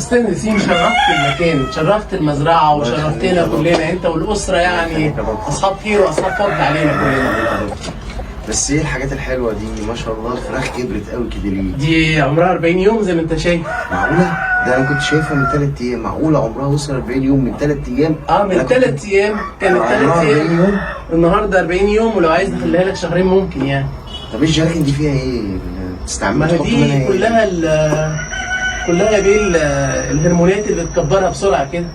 استاذ نسيم، شرفت المكان، شرفت المزرعه وشرفتنا كلنا، انت والاسره يعني اصحاب خير واصحاب فضل علينا كلنا. بس ايه الحاجات الحلوه دي؟ ما شاء الله الفراخ كبرت قوي كده ليه؟ دي عمرها 40 يوم زي ما انت شايف. معقوله؟ ده انا كنت شايفها من 3 ايام. معقوله عمرها وصل 40 يوم من 3 ايام؟ من 3 ايام كانت 3 ايام. النهارده 40 يوم، ولو عايز نخليها لك شهرين ممكن يعني. طب ايه الجراكن دي فيها ايه؟ تستعملها ما دي كلها بيه الهرمونات اللي بتكبرها بسرعه كده.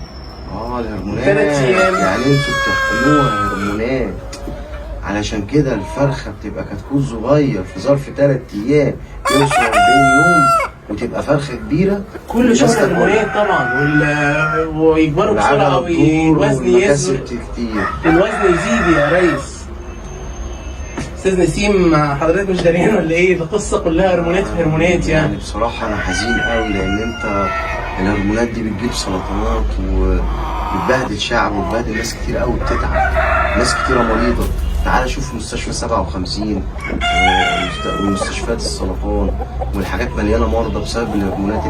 الهرمونات. 3 ايام يعني انتوا بتحقنوها هرمونات علشان كده الفرخه بتبقى كتكوت صغير في ظرف 3 ايام يوصل 40 يوم وتبقى فرخه كبيره. كل شهر هرمونات طبعا، ويكبروا بسرعه والوزن يزيد كتير. الوزن يزيد يا ريس. استاذ نسيم، حضرتك مش داريان ولا ايه؟ ده قصه كلها هرمونات في هرمونات يعني. بصراحه انا حزين قوي لان انت الهرمونات دي بتجيب سرطانات وبتبهدل شعب وبتبهدل ناس كتير قوي، بتتعب ناس كتيره مريضه. تعال شوف مستشفى 57 ومستشفيات السرطان والحاجات مليانه مرضى بسبب الهرمونات دي،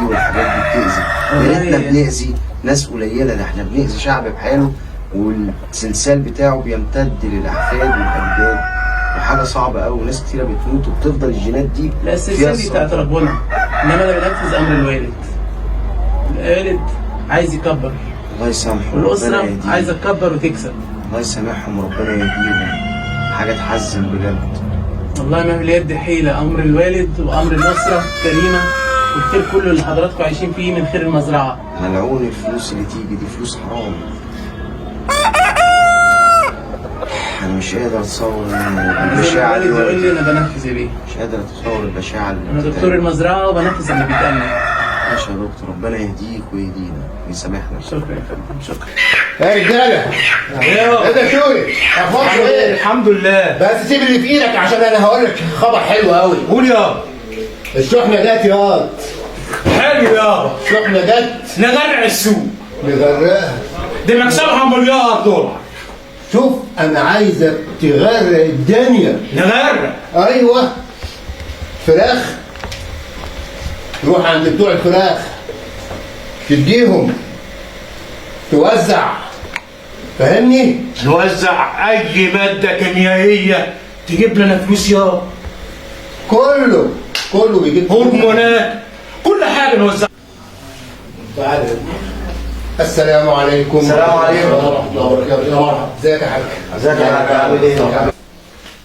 والحاجات دي بتأذي. يا ريتنا بنأذي ناس قليله، ده احنا بنأذي شعب بحاله والسلسال بتاعه بيمتد للاحفاد والاجداد، وحاجه صعبه قوي وناس كتيره بتموت وبتفضل الجينات دي. لا، السلسال دي بتاعت ربنا، انما انا بنفذ امر الوالد. الوالد عايز يكبر، الله يسامحه، والاسره عايزه تكبر وتكسب. الله يسامحهم وربنا يهديهم. حاجه تحزن بجد. والله ما في اليد حيله، امر الوالد وامر الاسره كريمه، والخير كله اللي حضراتكم عايشين فيه من خير المزرعه. ملعون الفلوس اللي تيجي دي، فلوس حرام. انا مش قادر اتصور البشاعه اللي يقول لي انا بنفذ يا بيه. مش قادر اتصور البشاعه اللي انا دكتور المزرعه وبنفذ اللي بيتقال. ماشي يا دكتور، ربنا يهديك ويهدينا ويسامحنا. شكرا يا فندم، شكرا. يا رجاله، ايه ده شوي؟ اخبارك ايه؟ الحمد لله. بس سيب اللي في ايدك عشان انا هقول لك خبر حلو قوي. قول يا. الشحنه جت ياض. حلو يا. الشحنه جت. نغرق السوق. نغرقها. دي مكسبها مليار دولار. شوف انا عايزك تغرق الدنيا. نغرق. ايوه. فراخ. تروح عند بتوع الفراخ تديهم، توزع، فاهمني؟ نوزع اي ماده كيميائيه تجيب لنا فلوس يا. كله بيجيب هرمونات، كل حاجه نوزع. تعالى. السلام عليكم. السلام عليكم ورحمه الله وبركاته. يا مرحبا. ازيك يا حاج؟ ازيك يا حاج؟ عامل ايه؟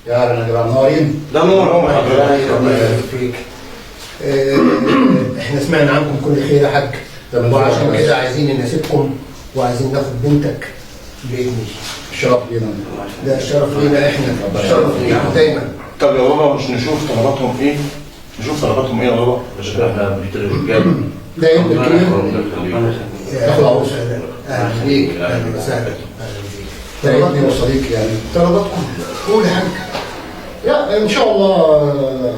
يا رجل منورين. ده نور. ربنا يبارك فيك. احنا سمعنا عنكم كل خير يا حاج، وعشان كده عايزين نسيبكم وعايزين ناخد بنتك بإذن الشرف لينا. ده الشرف لينا احنا، الشرف لينا دايما. طب يا بابا مش نشوف طلباتهم ايه؟ نشوف طلباتهم ايه يا بابا؟ عشان احنا بنشتري رجاله. ده ابن الكبير ياخد عروسه. اهلا بيك، اهلا وسهلا. ده ابني وصديقي يعني. طلباتكم قول يا حاج. يا ان شاء الله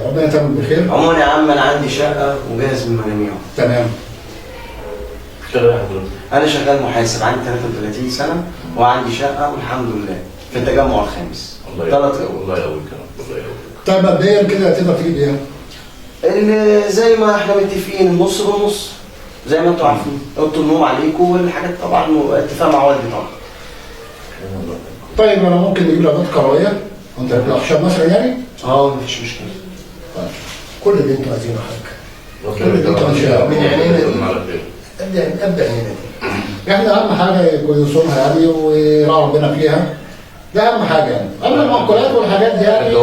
ربنا يتمم بخير. عموما يا عم انا عندي شقه وجاهز من مجاميعه. تمام. انا شغال محاسب، عندي 33 سنه وعندي شقه والحمد لله في التجمع الخامس. الله يقويك، الله يقويك، الله يقويك. طيب مبدئيا كده تقدر تجيب ايه؟ اللي زي ما احنا متفقين النص بالنص زي ما انتوا عارفين، اوضه النوم عليكم والحاجات طبعا اتفاق مع والدي طبعا. طيب انا ممكن نجيب لك كهربائيه وانت الاخشاب مثلا يعني؟ مفيش مشكله. طيب كل اللي انتوا عايزينه يا حاج. كل اللي انتوا عايزينه من عينينا دي. ابدا عينينا دي. احنا اهم حاجه يصونها يعني ويراعوا ربنا فيها. ده اهم حاجه يعني. اما المأكولات والحاجات دي يعني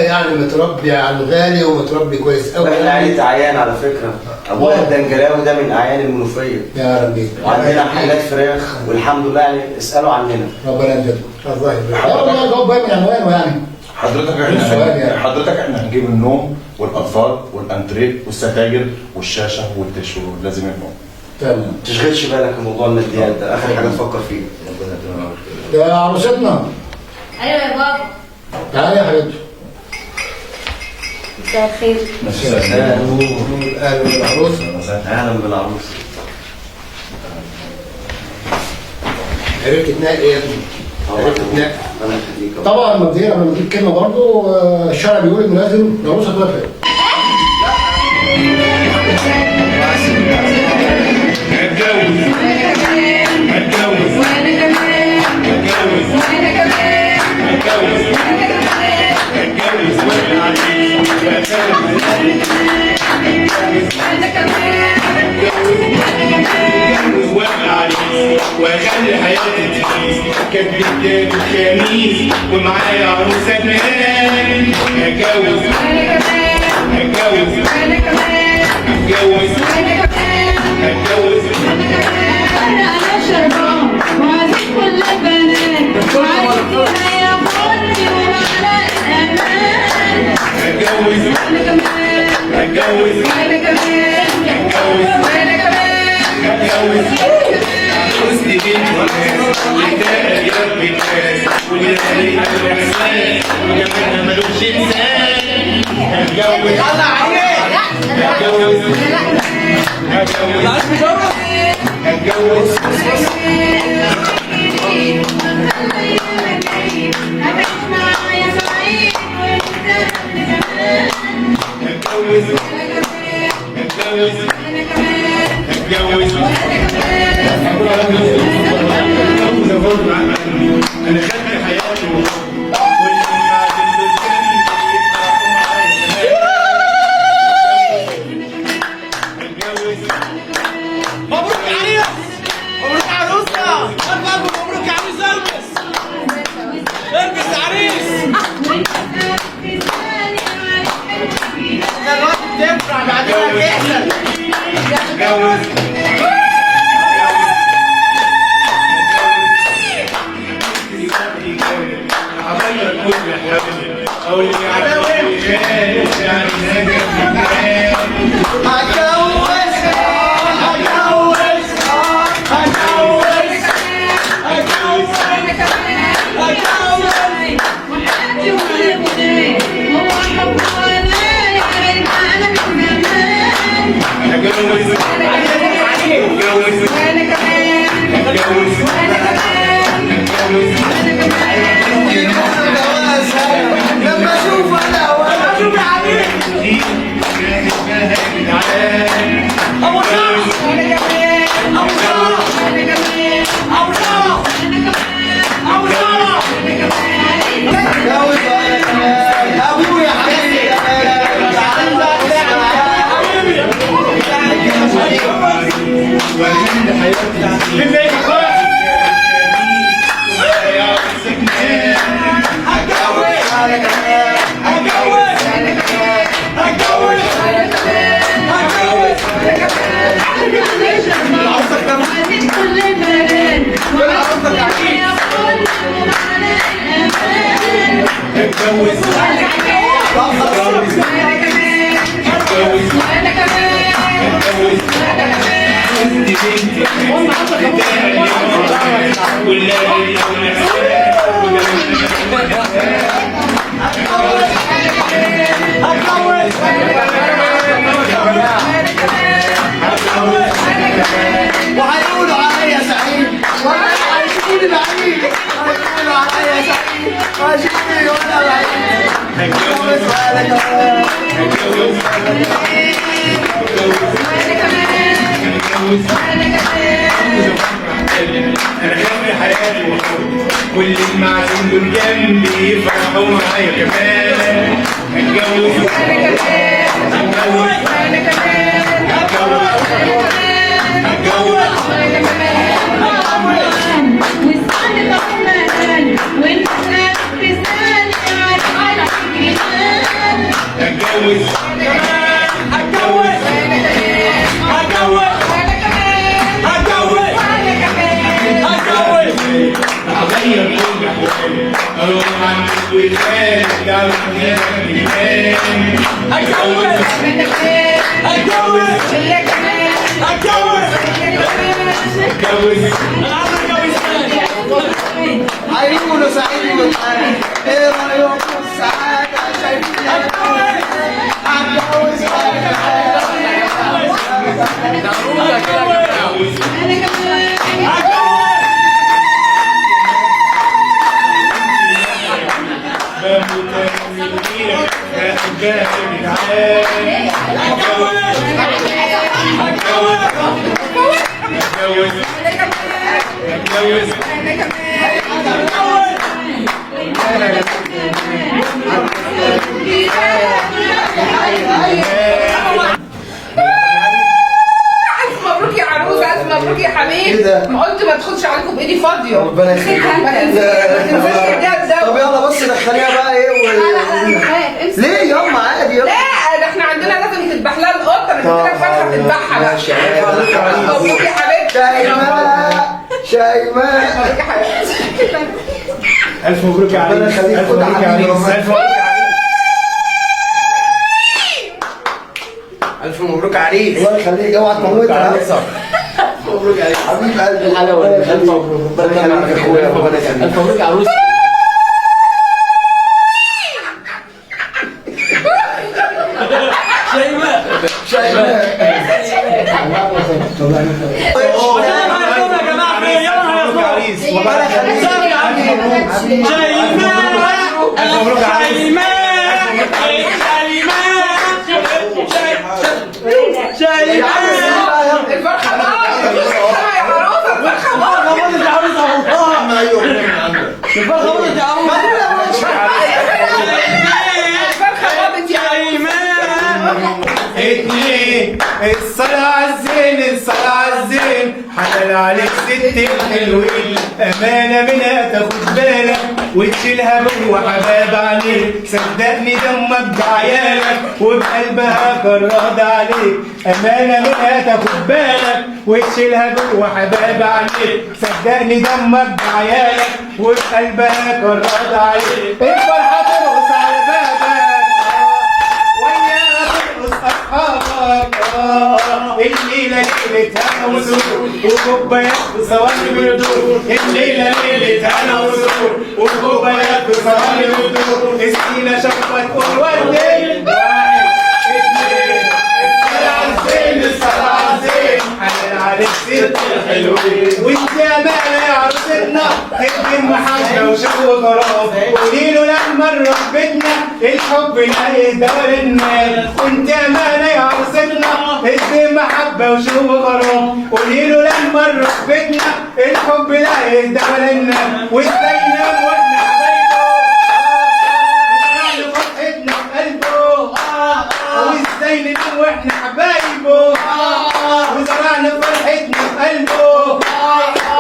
يعني متربي على الغالي ومتربي كويس قوي. احنا عيله عيان على فكره. ابويا الدنجلاوي ده من اعيان المنوفيه. يا ربي. وعندنا حالات فراخ والحمد لله يعني اسالوا عننا. ربنا يجزاكم. الله يبارك. والله جواب باين من عنوانه يعني. حضرتك احنا هنجيب النوم والاطفال والانتريه والستاير والشاشه والتشو لازم النوم. تمام. ما تشغلش بالك بموضوع الماديات ده، اخر حاجه تفكر فيه. يا عروستنا. ايوه يا بابا. تعالي يا حبيبتي. مساء الخير. مساء النور. اهلا بالعروسه. اهلا بالعروسه. عرفت تنقي ايه يا ابني؟ عرفت تنقي. ربنا يخليك. طبعا مبدئيا قبل ما اديك كلمه برضه الشرع بيقول ان لازم العروسه توافق. واخلي حياتي تقيس كاتب كتاب الخميس ومعايا عروسه كمان هتجوز هتجوز هتجوز هتجوز انا شربان وعزيز كل البنات وعايز فيها يا بني وعلى الامان هتجوز انا كمان هتجوز انا كمان هتجوز انا كمان هتجوز حسن بنت الناس وده يربي الناس واللي الاحساس وجمالها ملوش انسان هتجوز هتجوز هتجوز هتجوز هتجوز انا خدت حياتي وحب كل ما عدت قدامي يفرحوا معايا هتجوز مبروك يا عريس، مبروك يا عروسة، ألف ألف مبروك يا عريس. البس يا عريس، ده الوقت بتنفع بعدين هتحزن. هتجوز هغير كل حاجة أو اللي يعمل يعني ناجح لما أشوف أنا وأنا أشوف يا عريس. أبو شرف، أبو شرف، أبو شرف، أبو شرف. أبويا حبيبي وهيقولوا عليا سعيد وانا عايشين العيد، هيقولوا عليا سعيد عايشين وانا العيد. اتجوز وانا كمان اتجوز وانا انا خلي حياتي وحب كل المعزوم دول جنبي يفرحوا معايا كمان هتجوز هتجوز أغير كل أحوالي أروح عند الولاد أعمل كلام هتجوز هيقولوا سعيد ومعانا. ايه رايكم في السعاده؟ شايفين هتجوز وانا مبروك يا عروسه، الف مبروك يا حبيبي ده؟ ما قلت ما تاخدش عليكم بايدي فاضيه. ربنا يخليك. ما تنسيش الجهاز ده. طب يلا بص دخليها بقى ايه لا خايف امسك. ليه يلا عادي يلا. لا ده احنا عندنا لازم تذبح لها القطه، انا جبت لك فرخه تذبحها بقى. ماشي. مبروك يا حبيبتي. شيماء شيماء. مبروك يا حبيبتي. الف مبروك يا ربنا عريس، يخليك. الف مبروك يا عريس، الف مبروك يا عريس. الف مبروك عريس. الله يخليك اوعى تموتها. مبروك عريس حبيب قلبي الحلاوه. الف مبروك. ربنا يخليك يا اخويا. ربنا يخليك. الف مبروك يا عروس. شيماء شيماء. مبروك يا عريس. ربنا يخليك. الف مبروك يا عريس. الفرخه بقى يا عروسه، الفرخه بقى. الفرخه باضت يا اتنين الصلاة عالزين، الصلاة عالزين، حلال عليك ست الحلوين، أمانة منها تاخد بالك وتشيلها جوه حباب عليك، صدقني دمك بعيالك وبقلبها كراد عليك، أمانة منها تاخد بالك وتشيلها جوه حباب عليك، صدقني دمك بعيالك وبقلبها كراد عليك، الفرحة ترقص على بابك أصحابك الليلة ليلة هنا وسرور وكوبايات بصواني بيدور، الليلة ليلة هنا وسرور وكوبايات بصواني بيدور، السكينة شفت وردين، واحد اتنين الصلاة عالزين، الصلاة عالزين، حلال عليك ست الحلوين، وانت يا مالا يا عروستنا ادي المحبة وشوق غرام، قوليله لما نروح بيتنا الحب نلاقي دور النار، وانت يا مالا يا عروستنا ادي محبة وشوق غرام، قوليله لما نروح بيتنا الحب نلاقي دور النار، وازاي ننام واحنا حبايبه فرحتنا في قلبه، وازاي ننام واحنا حبايبه وزرعنا فرحتنا في قلبه،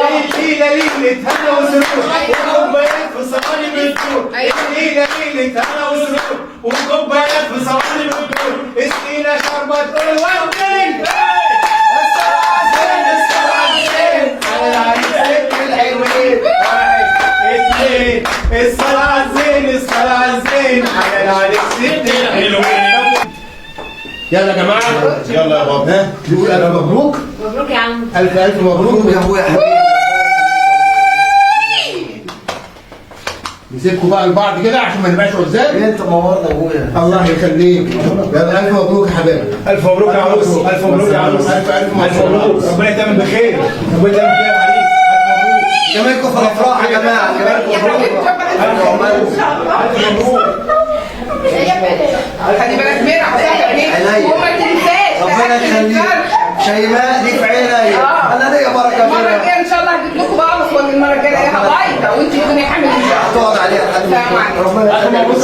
الليلة ليلة هنا وسرور وكوبايات في صواني بتدور، الليلة ليلة هنا وسرور وكوبايات في صواني بتدور، السكينة شربت تقول وردين، الصلاة عالزين، الصلاة عالزين، على العريس ست الحلوين، واحد اتنين الصلاة عالزين، الصلاة عالزين، على العريس ست الحلوين. يلا يا جماعة يلا يا بابا. ها تقول الف مبروك. مبروك يا عم. الف الف مبروك. يا ابويا حبيبي. نسيبكم بقى لبعض كده عشان ما نبقاش عزاب. انت منورنا يا ابويا. الله يخليك. يلا الف مبروك يا حبايبي. ألف مبروك يا عروس، ألف مبروك يا عروس، ألف مبروك، ربنا يتمم بخير، ربنا يتمم بخير يا عريس، ألف مبروك. كمالكم في الافراح يا جماعه. خلي بالك منها عينيا. وما تنساش ربنا يخليك. شيماء دي في عينيا. انا ليا بركه المره فيها. الجايه ان شاء الله هجيب لكم بقى اصوات، المره الجايه الاقيها بايظه وانت تكوني حامل ان شاء الله. هتقعد عليها لحد السلام عليكم. ربنا يخليك.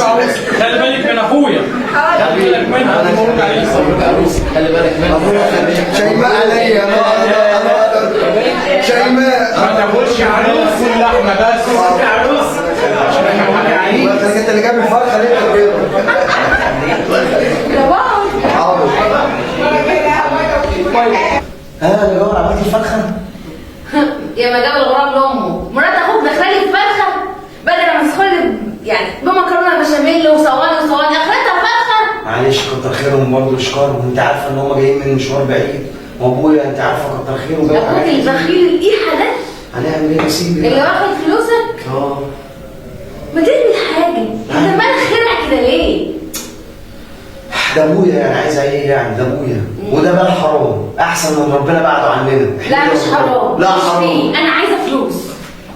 خلي بالك من اخويا، خلي بالك منها. مبروك عريس، مبروك عروس، خلي بالك منها. شيماء عليا. انا شيماء. ما تاكلش عروس اللحمة بس، عروس ما انت اللي جايب الفرخه ليه كده؟ يا بابا حاضر. انا اللي جوه عملت الفرخه. يا ما جاب الغراب لامه، مرات اخوك دخلي الفرخه بدل ما تدخلي يعني بمكرونه بشاميل وصواني اخرتها فرخه. معلش كتر خيرهم برضه اشكارهم، انت عارفه ان هم جايين من مشوار بعيد، وابويا انت عارفه كتر خيره جاي ابوك البخيل الايحة ده هنعمل ايه نسيب اللي واخد فلوسك ما ترمي الحاجه، انت مالك خيرك كده ليه؟ ده ابويا يعني عايز ايه يعني؟ ده ابويا وده بقى حرام احسن من ربنا بعده عننا. لا مش حرام، لا مش حرام. فيه. انا عايزه فلوس،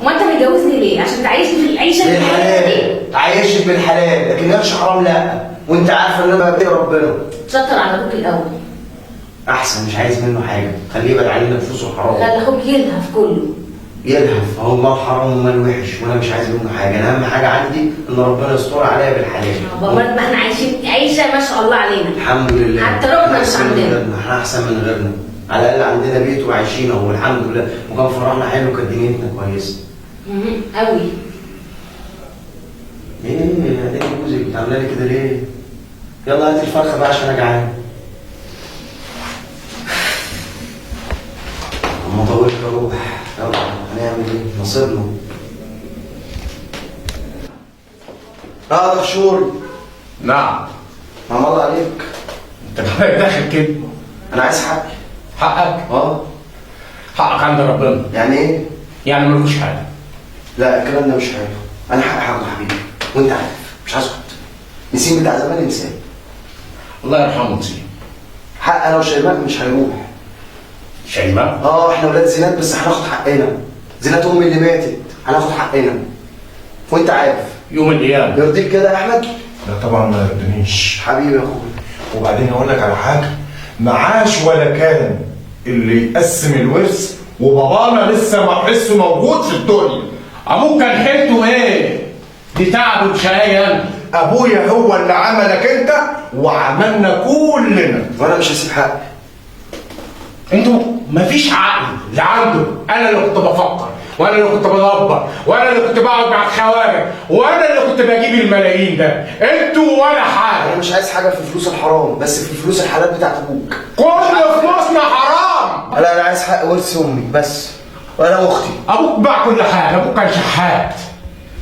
وانت متجوزني ليه؟ عشان تعيشني في العيشه اللي احنا فيها دي؟ بالحلال عايشك بالحلال، لكن يرش حرام لا، وانت عارفه ان انا بتقي ربنا. شطر على ابوك الاول، احسن مش عايز منه حاجه، خليه يبعد علينا فلوسه حرام. خلي اخوك يلهف كله. يلهف هو الله حرام ومال وحش، وانا مش عايز منه حاجه، انا اهم حاجه عندي ان ربنا يستر عليا بالحلال. بابا احنا عايشين عيشه ما شاء الله علينا. الحمد لله. حتى ربنا مش احسن من عندنا. غيرنا، احنا احسن من غيرنا. على الاقل عندنا بيت وعايشين اهو الحمد لله، وكان فرحنا حلو وكانت دنيتنا كويسه. قوي. ايه يا جوزك بتعملها لي كده ليه؟ يلا هات الفرخه بقى عشان انا جعان. اما طولت اروح، يلا هنعمل ايه؟ نصيبنا. دهشور. نعم. نعم الله عليك. انت مالك داخل كده؟ انا عايز حقي. حقك؟ اه. حقك عند ربنا. يعني ايه؟ يعني ملوش حاجه. لا الكلام ده مش حلو. انا حقي حقه يا حبيبي وانت عارف مش هسكت. نسيم بتاع زمان انسان. الله يرحمه نسيم. حق انا وشيماء مش هيروح. شيماء؟ اه احنا ولاد زينات بس هناخد حقنا. زينات امي اللي ماتت هناخد حقنا. وانت عارف. يوم القيامه. يرضيك كده يا احمد؟ لا طبعا ما يرضينيش حبيبي يا اخويا. وبعدين اقول لك على حاجه، معاش ولا كان اللي يقسم الورث وبابانا لسه محسه موجود في الدنيا. ابوك كان حيلته ايه؟ دي تعب وشقاية. ابويا هو اللي عملك انت وعملنا كلنا. وانا مش هسيب حقي. انتوا مفيش عقل اللي عنده. انا اللي كنت بفكر، وانا اللي كنت بدبر، وانا اللي كنت بقعد مع الخواجه، وانا اللي كنت بجيب الملايين ده. انتوا ولا حاجه. انا مش عايز حاجه في الفلوس الحرام، بس في الفلوس الحلال بتاعت ابوك. كل فلوسنا حرام. لا انا عايز حق ورث امي بس، وانا واختي. ابوك باع كل حاجه، ابوك كان شحات.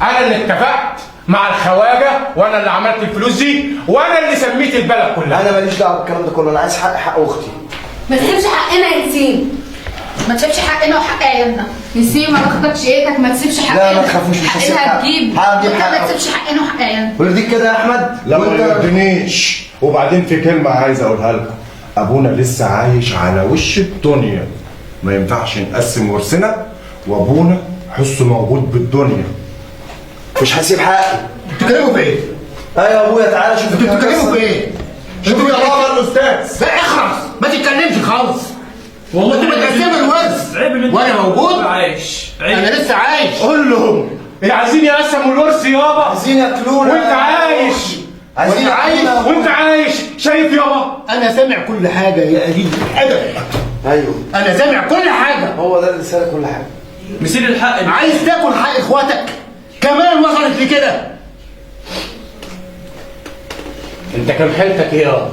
انا اللي اتفقت مع الخواجه، وانا اللي عملت الفلوس دي، وانا اللي سميت البلد كلها. انا ماليش دعوه بالكلام ده كله، انا عايز حق اختي. ما تسيبش حقنا يا نسيم. ما تسيبش حقنا وحق عيالنا. نسيم ما تاخدكش ايدك، ما تسيبش حقنا. لا ما تخافوش مش هسيب حقنا حق. هتجيب. هجيب وانت حق. ما تسيبش حقنا وحق عيالنا. ويرضيك كده يا احمد؟ لا ما يرضينيش. وبعدين في كلمه عايز اقولها لكم، ابونا لسه عايش على وش الدنيا، ما ينفعش نقسم ورثنا وابونا حسه موجود بالدنيا. مش هسيب حقي. بتتكلموا في ايه؟ ايوه يا ابويا تعالى شوف. انتوا بتتكلموا في ايه؟ شوفوا يا بابا الاستاذ. لا اخرس ما تتكلمش خالص. والله انت بتقسموا الورث وانا موجود. عايش انا لسه عايش. قول لهم إيه عايزين يقسموا الورث يابا. عايزين ياكلونا. وانت عايش. عايزين ياكلونا. وانت عايش شايف يابا. انا سامع كل حاجه يا قليل الادب. ايوه انا سامع كل حاجه. هو ده اللي سالك كل حاجه. مسير الحق. عايز تاكل حق اخواتك كمان وصلت لكده. انت كان حيلتك ايه يابا؟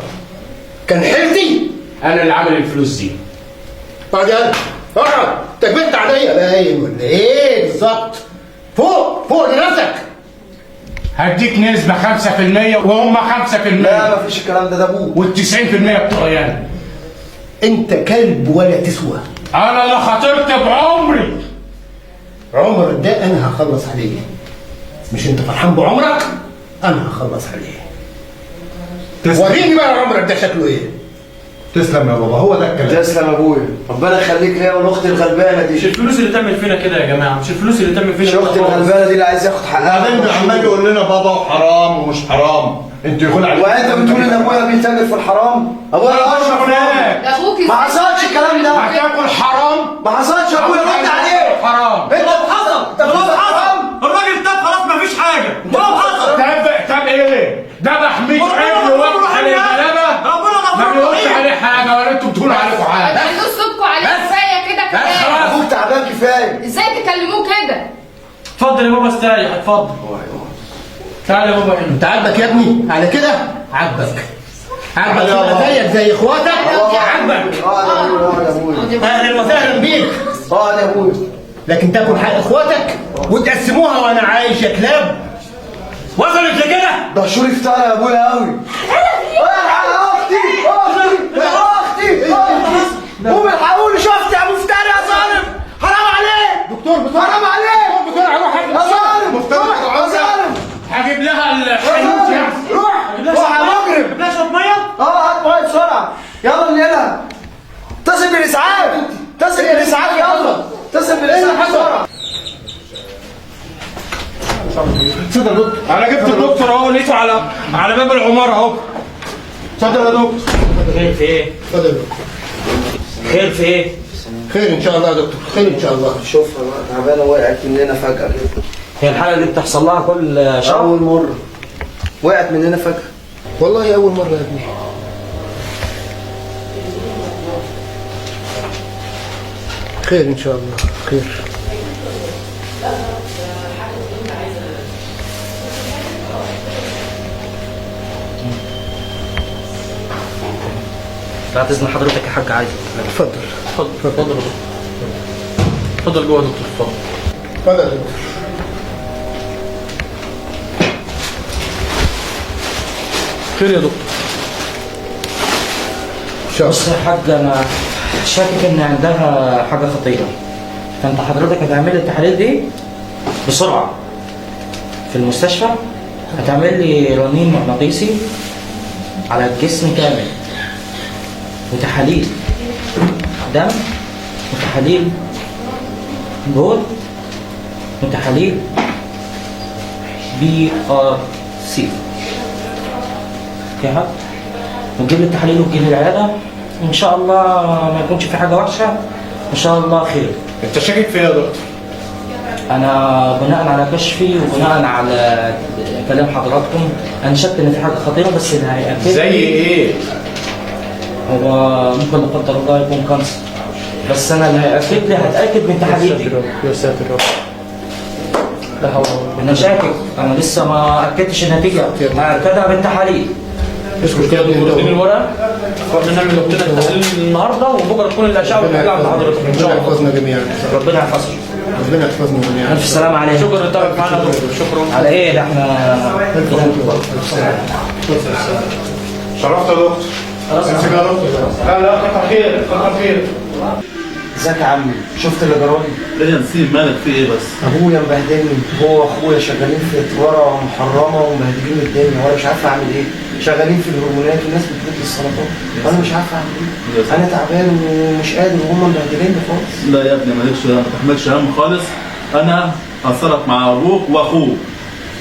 كان حيلتي انا اللي عامل الفلوس دي. اقعد يلا اقعد. انت كبرت عليا باين ولا ايه بالظبط؟ فوق لنفسك. هديك نسبة 5% وهم 5%. لا مفيش الكلام ده ابوك. وال90% بتوعي انا. انت كلب ولا تسوى. انا اللي خاطرت بعمري. عمرك ده انا هخلص عليه. مش انت فرحان بعمرك؟ انا هخلص عليه. وريني بقى عمرك ده شكله ايه. تسلم يا بابا، هو ده الكلام. تسلم يا ابويا، ربنا يخليك ليا والاخت الغلبانه دي. مش الفلوس اللي تعمل فينا كده يا جماعه، مش الفلوس اللي تعمل فينا مش اختي الغلبانه دي اللي عايز ياخد حقها. بعدين عمال يقول لنا بابا وحرام ومش حرام. انتوا يقول عليكم وانت بتقول ان ابويا بيتاجر في الحرام؟ ابويا اشرف هناك. اخوك ما حصلش الكلام ده. هتاكل حرام. ما حصلش ابويا رد عليه. حرام. انت حصل. انت بتقول حرام. الراجل ده خلاص مفيش حاجه. هو حصل. طب ايه؟ ده محميد عجل وقت على الغلابه. ما بيقولش عليه حاجه ولا انتوا بتقولوا عليكم حاجه. عايزين صوتكم عليه كفايه كده كفايه. ابوك تعبان كفايه. ازاي تكلموه كده؟ اتفضل يا بابا استريح اتفضل. تعالى يا بابا هنا. انت عاجبك يا ابني على كده؟ عاجبك يبقى زيك زي اخواتك. عاجبك. اقعد يا ابويا. اهلا وسهلا بيك. اقعد يا ابويا. لكن تاكل حق اخواتك وتقسموها وانا عايش يا كلاب. وصلت لكده؟ ده شوري افترى يا ابويا قوي. اختي قوم الحقوني. شفت يا مفتري يا ظالم. حرام عليك. دكتور بسرعه. حرام عليك. بسرعه روح يا ظالم. يا ظالم. هجيب لها الحنوت يعني. روح يا مجرم. لا شرب ميه؟ هات ميه بسرعه. يلا ننقلها. اتصل بالاسعاف. اتصل بالاسعاف يلا. اتصل بالاسعاف بسرعه. اتفضل يا دكتور. انا جبت الدكتور اهو، لقيته على باب العماره اهو. اتفضل يا دكتور. خير في ايه؟ اتفضل يا دكتور. خير في ايه؟ خير ان شاء الله يا دكتور. خير ان شاء الله. شوفها بقى تعبانه وقعت مننا فجاه كده. هي الحاله دي بتحصل لها كل شهر؟ اول مره وقعت مننا فجاه. والله اول مره يا ابني. خير ان شاء الله خير. بعد اذن حضرتك يا حاج عايز. اتفضل. اتفضل اتفضل جوه يا دكتور، اتفضل. اتفضل يا دكتور. خير يا دكتور. بص يا حاج، انا شاكك ان عندها حاجه خطيره، فانت حضرتك هتعمل لي التحاليل دي بسرعه في المستشفى. هتعمل لي رنين مغناطيسي على الجسم كامل، وتحاليل دم، وتحاليل بول، وتحاليل BRC كده، وتجيب لي التحاليل وتجيب لي العياده، ان شاء الله ما يكونش في حاجه وحشه، ان شاء الله خير. انت شاكك في ايه يا دكتور؟ انا بناء على كشفي وبناء على كلام حضراتكم انا شك ان في حاجه خطيره، بس اللي هيأكد زي ايه؟ هو ممكن لا قدر الله يكون كانسر، بس انا اللي هيأكد لي هتأكد من تحاليلي. يا ساتر يا رب. لا حول ولا قوة. انا شاكك، انا لسه ما اكدتش النتيجه، هاكدها بالتحاليل. مش مشكله يا دكتور، اديني الورقه واحنا نعمل لنا التحاليل النهارده، وبكره تكون الاشعه والحاجه عند حضرتك ان شاء ربنا الله. يحفظنا جميعا. ربنا يحفظك. ربنا يحفظنا جميعا. الف سلامه عليك. شكرا لتابعك معانا يا دكتور، شكرا. على ايه ده احنا شرفت يا دكتور. خلاص يا دكتور. لا لا، كتر خير كتر خير. ازيك يا عمي؟ شفت اللي جرالي؟ لا يا نسيم، مالك في ايه بس؟ ابويا مبهدلني، هو واخويا شغالين في تجاره محرمه ومبهدلين الدنيا، وانا مش عارف اعمل ايه. شغالين في الهرمونات والناس بتجيب لي السرطان، وانا مش عارف اعمل ايه. انا تعبان ومش قادر وهم مبهدليني خالص. لا يا ابني مالكش، ما تحملش هم خالص. انا هتصرف مع ابوك واخوك،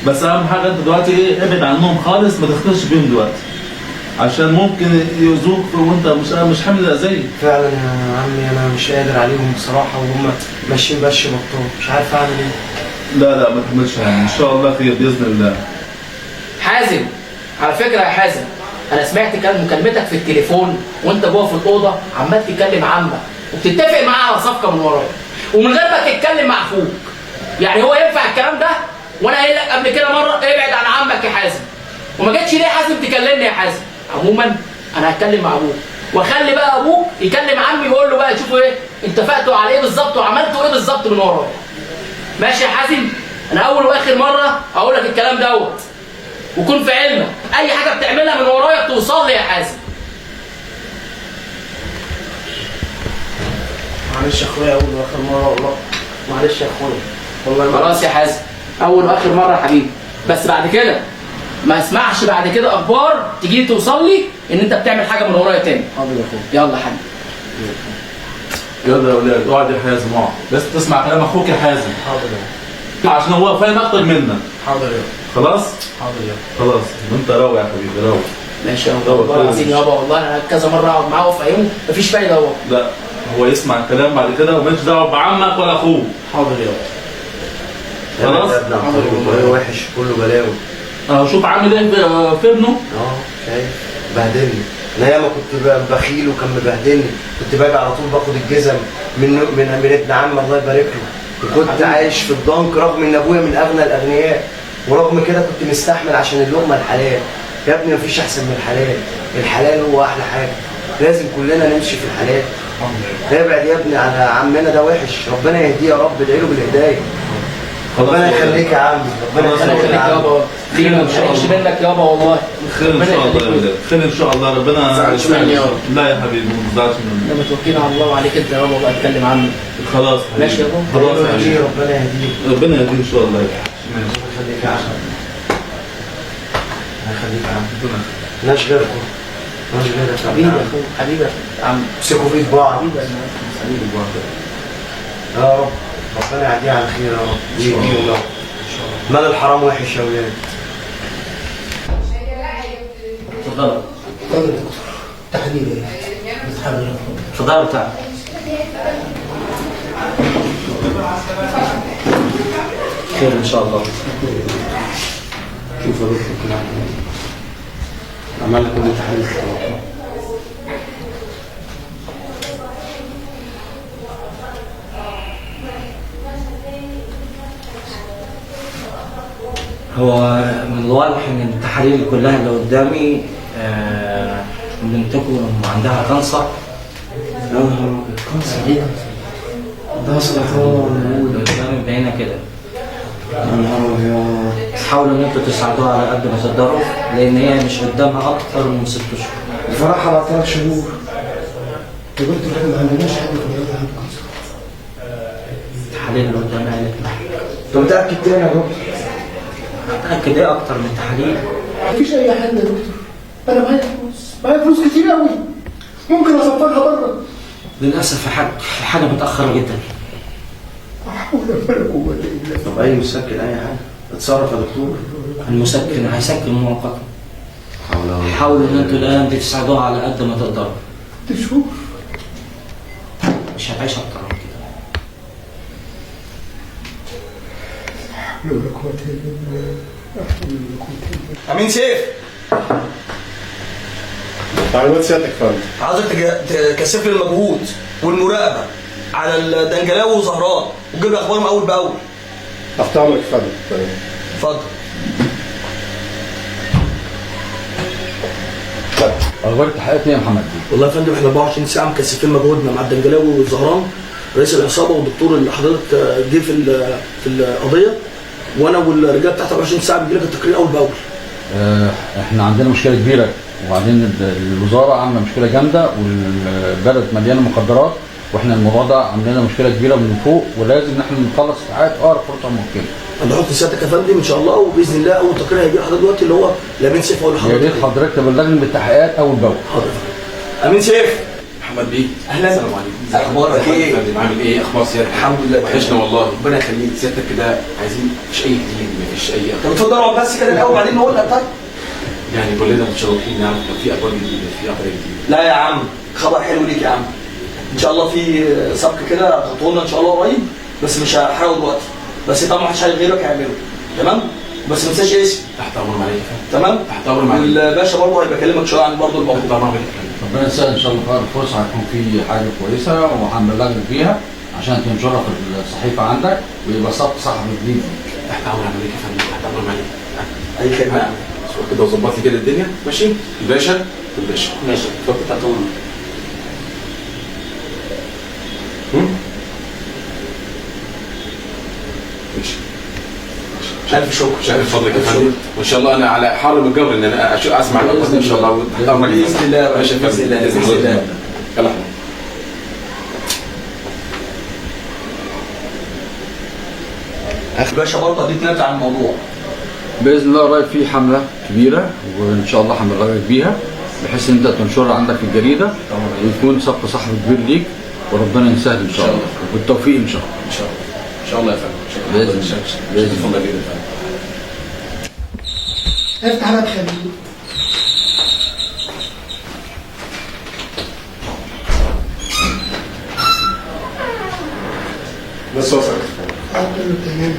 بس اهم حاجه انت دلوقتي ايه، ابعد عنهم خالص، ما تختلطش بيهم دلوقتي، عشان ممكن يؤذوك وانت مش حامل الاذيه. فعلا يا عمي انا مش قادر عليهم بصراحه، وهم ماشيين بش بطال، مش عارف اعمل ايه. لا لا، ما تحملش هم، ان شاء الله خير باذن الله. حازم، على فكره يا حازم، انا سمعت مكالمتك في التليفون وانت جوه في الاوضه عمال تكلم عمك وبتتفق معاه على صفقه من ورايا، ومن غير ما تتكلم مع اخوك. يعني هو ينفع الكلام ده؟ وانا قايل لك قبل كده مره ابعد عن عمك يا حازم، وما جتش ليه حازم تكلمني يا حازم؟ عموما انا هتكلم مع ابوك، واخلي بقى ابوك يكلم عمي ويقول له بقى شوفوا ايه اتفقتوا على ايه بالظبط وعملتوا ايه بالظبط من ورايا. ماشي يا حازم؟ انا اول واخر مره هقول لك الكلام دوت، وكن في علمك اي حاجه بتعملها من ورايا توصل لي يا حازم. معلش يا اخويا، اول واخر مره والله. معلش يا اخويا والله. خلاص يا حازم، اول واخر مره يا حبيبي، بس بعد كده ما اسمعش بعد كده اخبار تيجي توصل لي ان انت بتعمل حاجه من ورايا تاني. حاضر يا اخويا. يلا يا حبيبي. يلا يا اولاد اقعد يا حازم، اقعد بس تسمع كلام اخوك يا حازم، حاضر عشان هو فاهم اكتر منك. حاضر يا خلاص؟ حاضر يا خلاص انت روق يا حبيبي، روق. ماشي يا بابا، والله العظيم يابا، والله انا كذا مره اقعد معاه وافهمه مفيش فايده هو. لا هو يسمع الكلام بعد كده ومالكش دعوه بعمك ولا اخوك. حاضر يا خلاص؟ يا ابني عن طريق وحش كله بلاوي. انا شوف عامل ايه في ابنه. شايف بهدلني. انا ياما كنت بخيل وكان مبهدلني، كنت باجي على طول باخد الجزم من ابن عمي الله يبارك له، وكنت عايش في الضنك رغم ان ابويا من اغنى الاغنياء، ورغم كده كنت مستحمل عشان اللقمه الحلال. يا ابني مفيش احسن من الحلال، الحلال هو احلى حاجه، لازم كلنا نمشي في الحلال. ابعد يا ابني على عمنا ده وحش، ربنا يهديه يا رب، ادعي له بالهدايه. ربنا يخليك يا عمي، ربنا يخليك يا عمي. خير ما تشيلش منك يابا والله. خير ان شاء الله يا ولاد، خير ان شاء الله. ربنا ما تزعلش مني يا رب. لا يا حبيبي ما تزعلش مني. لما توكلنا على الله وعليك انت يابا بقى اتكلم عنه. خلاص ماشي يا بابا. خلاص يا حبيبي. ربنا يهديك. ربنا يهديك ان شاء الله. ربنا يخليك يا عمي. ربنا يخليك يا عمي. مالناش غيركم، مالناش غيرك يا حبيبي يا عمي. اخويا، حبيبي يا عم. امسكوا في بعض حبيبي يا رب، ربنا يعديه على خير يا رب ويهديهم يا رب. مال الحرام وحش يا ولاد. اتفضل. اتفضل يا دكتور. تحليل ايه؟ بتحلل. اتفضل بتاعك. خير ان شاء الله. شوف يا دكتور كده عمل لك كل تحاليل. هو من الواضح ان التحاليل كلها اللي قدامي بنتكم عندها كانسر. كانسر ايه؟ ده سرطان قدامي باينه كده. يا نهار ابيض. حاولوا ان انتوا تساعدوها على قد ما تقدروا لان هي مش قدامها اكتر من 6 شهور. الفرح على 3 شهور. يا دكتور احنا ما عندناش حد في الولاد عنده كانسر. التحاليل اللي قدامي قالت لا. انت متاكد تاني يا دكتور؟ متاكد ايه اكتر من التحاليل؟ مفيش اي حل يا دكتور. انا معايا فلوس كتير قوي. ممكن اسفرها بره. للاسف حاجه متاخره جدا. لا حول ولا قوه الا بالله. طب اي مسكن اي حاجه اتصرف يا دكتور. المسكن هيسكن مؤقتا. حول. حاولوا ان انتوا الان تساعدوها على قد ما تقدروا. 6 شهور. مش هتعيش اكتر من كده. لا حول ولا قوه الا بالله. لا حول ولا قوه الا بالله. امين سيف، تعليمات سيادتك يا فندم. عاوزك تكثف لي المجهود والمراقبه على الدنجلاوي وزهران وتجيب لي اخبارهم اول باول. تحت امرك يا فندم. اتفضل. اخبار التحقيقات ايه يا محمد؟ والله يا فندم احنا 24 ساعه مكثفين مجهودنا مع الدنجلاوي والزهران رئيس العصابه والدكتور اللي حضرتك جه في القضيه، وانا والرجاله بتاعت 24 ساعه بيجي لك التقرير اول باول. احنا عندنا مشكله كبيره، وبعدين الوزاره عامله مشكله جامده، والبلد مليانه مخدرات، واحنا الموضوع ده عندنا مشكله كبيره من فوق، ولازم ان احنا نخلص التحقيقات اقرب فرصه ممكنه. انا هحط سيادتك يا فندم ان شاء الله، وباذن الله اول تقرير هيجي لحضرتك دلوقتي اللي هو لامين سيف اقول لحضرتك. يا ريت حضرتك تبلغني بالتحقيقات اول باول. حاضر. امين سيف. محمد بيه، اهلا. السلام عليكم. اخبارك ايه؟ عامل ايه؟ اخبار سيادتك؟ الحمد لله. وحشنا والله. ربنا يخليك. سيادتك كده عايزين مفيش اي جديد، مفيش اي طب اتفضل اقعد بس كده الاول بعدين نقول لك. طيب يعني كلنا متشوقين نعرف لو في اخبار جديده، في اخبار جديده. لا يا عم، خبر حلو ليك يا عم. ان شاء الله في سبق كده هتحطه ان شاء الله قريب، بس مش هحرقه دلوقتي. بس طبعا محدش غيرك هيعمله، تمام؟ بس ما تنساش اسمي. تحت امر معاليك. تمام؟ تحت امر معاليك. والباشا برضه هيبقى يكلمك شويه عن برضه الموضوع. تحت امر معاليك. ربنا يسهل ان شاء الله خير الفرصه، هيكون في حاجه كويسه وهنبلغك بيها عشان تنشرها في الصحيفه عندك ويبقى صف صاحب جديد. تحت امر معاليك يا فندم، تحت امر معاليك. اي خدمه. شوف كده وظبط لي كده الدنيا، ماشي؟ الباشا ماشي اتفضل. تحت امرك. ماشي. الف شكر. شايف فضلك يا فندم، وان شاء الله انا على حر من الجبر ان انا اسمع الاخبار ان شاء الله، وتحت امرك باذن الله. ماشي يا فندم. باذن الله. باذن الله. يلا باشا برضه اديك نبذه عن الموضوع. باذن الله قريب في حمله كبيره وان شاء الله هنبلغك بيها بحيث ان انت تنشرها عندك في الجريده ويكون صف صاحب كبير ليك، وربنا يسهل ان شاء الله والتوفيق ان شاء الله. ان شاء الله. ان شاء الله يا فندم. باذن الله. باذن الله. افتح لك خليل. بس وصلت. تمام.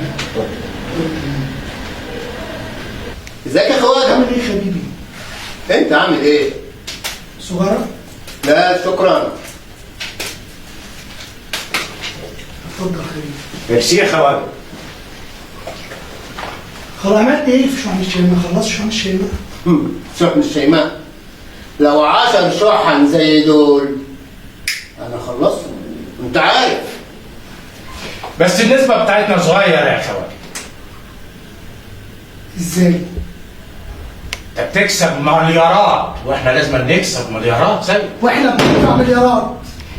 ازيك يا خواجه؟ عامل ايه يا حبيبي؟ انت عامل ايه؟ صغيرة؟ لا شكرا. اتفضل حبيبي. ميرسي يا خواجه. خلاص عملت ايه في شحن الشيماء؟ خلصت شحن الشيماء؟ شحن الشيماء لو 10 شحن زي دول انا خلصت، انت عارف. بس النسبه بتاعتنا صغيره يا خواجه. ازاي؟ انت بتكسب مليارات واحنا لازم نكسب مليارات زي. واحنا بندفع مليارات.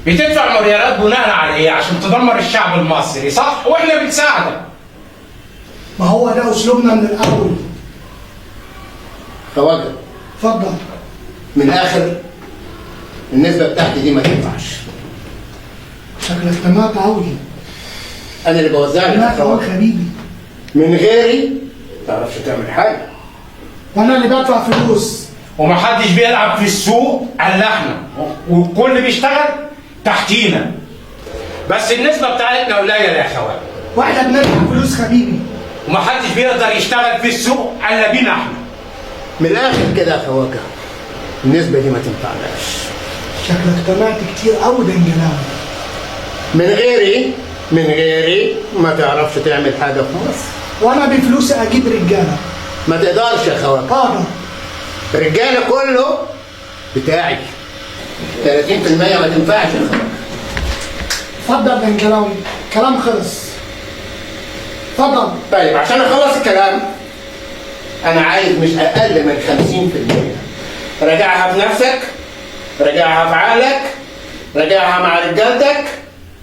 بتدفع مليارات بناء على ايه؟ عشان تدمر الشعب المصري صح؟ واحنا بنساعدك. ما هو ده اسلوبنا من الاول. خواجه اتفضل. من الاخر النسبه بتاعتي دي ما تنفعش. شكلك تمام قوي. انا اللي بوزع لك تمام قوي حبيبي. من غيري ما تعرفش تعمل حاجه. وانا اللي بدفع فلوس. ومحدش بيلعب في السوق الا احنا، والكل بيشتغل تحتينا. بس النسبه بتاعتنا قليله يا خواجه. واحنا بندفع فلوس حبيبي. ومحدش بيقدر يشتغل في السوق الا بينا احنا. من الاخر كده يا خواجه النسبه دي ما تنفعناش. شكلك طمعت كتير قوي دنجلاوي. من غيري من غيري ما تعرفش تعمل حاجه في مصر. وانا بفلوسي اجيب رجاله. ما تقدرش يا خواجه. اقدر. الرجاله كله بتاعي. 30% ما تنفعش يا خواجه. اتفضل دنجلاوي، كلام خلص. اتفضل. طيب عشان اخلص الكلام انا عايز مش اقل من 50%. راجعها في نفسك، راجعها في عقلك، راجعها مع رجالتك،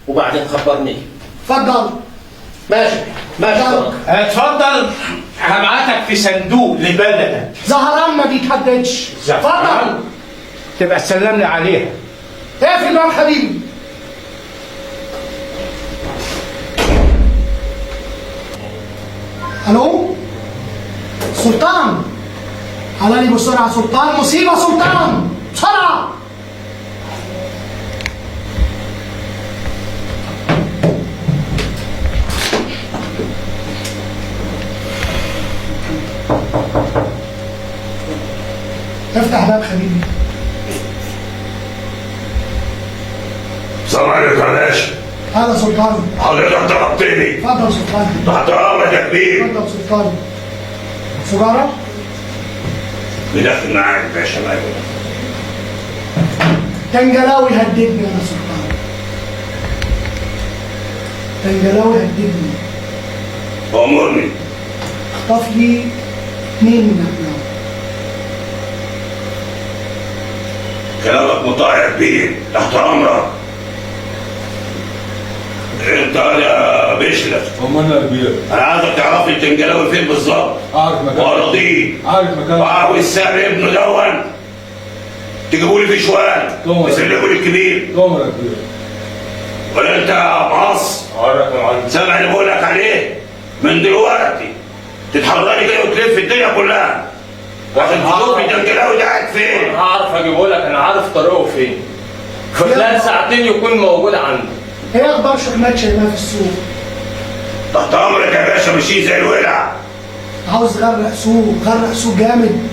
وبعدين خبرني. اتفضل. ماشي ماشي. اتفضل. هبعتك في صندوق لبلدك. زهران ما بيتحددش. اتفضل. تبقى تسلمني عليها. اقفل بقى حبيبي. الو سلطان، على لي بسرعه سلطان، مصيبه سلطان، بسرعه. افتح باب حبيبي. السلام عليكم يا باشا. هذا سلطان. حضرتك ضربتني. اتفضل سلطان. تحت امرك يا كبير. اتفضل سلطان. سجارة؟ بدخل معاك يا باشا معاك. دنجلاوي هددني يا سلطان. دنجلاوي هددني. امرني. اخطف لي 2 من ابنائه. كلامك مطاع يا كبير، تحت امرك. انت يا بشلة. انا يا كبير. انا عايزك تعرف لي الدنجلاوي فين بالظبط. عارف مكانه. واراضيه. عارف مكانه. وعاوز سامي ابنه دون تجيبوا لي في شوال تسلموا لي الكبير. تؤمر يا كبير. ولا انت يا مقص؟ عارف يا معلم. سامع اللي بقول لك عليه؟ من دلوقتي تتحركي كده وتلف الدنيا كلها عشان تشوفي الدنجلاوي ده قاعد فين. انا هعرف اجيبه لك، انا عارف طريقه فين. في خلال ساعتين يكون موجود عندي. ايه اخبار شحنات شايبها في السوق؟ تحت امرك يا باشا، مشي زي الولع. عاوز غرق سوق، غرق سوق جامد.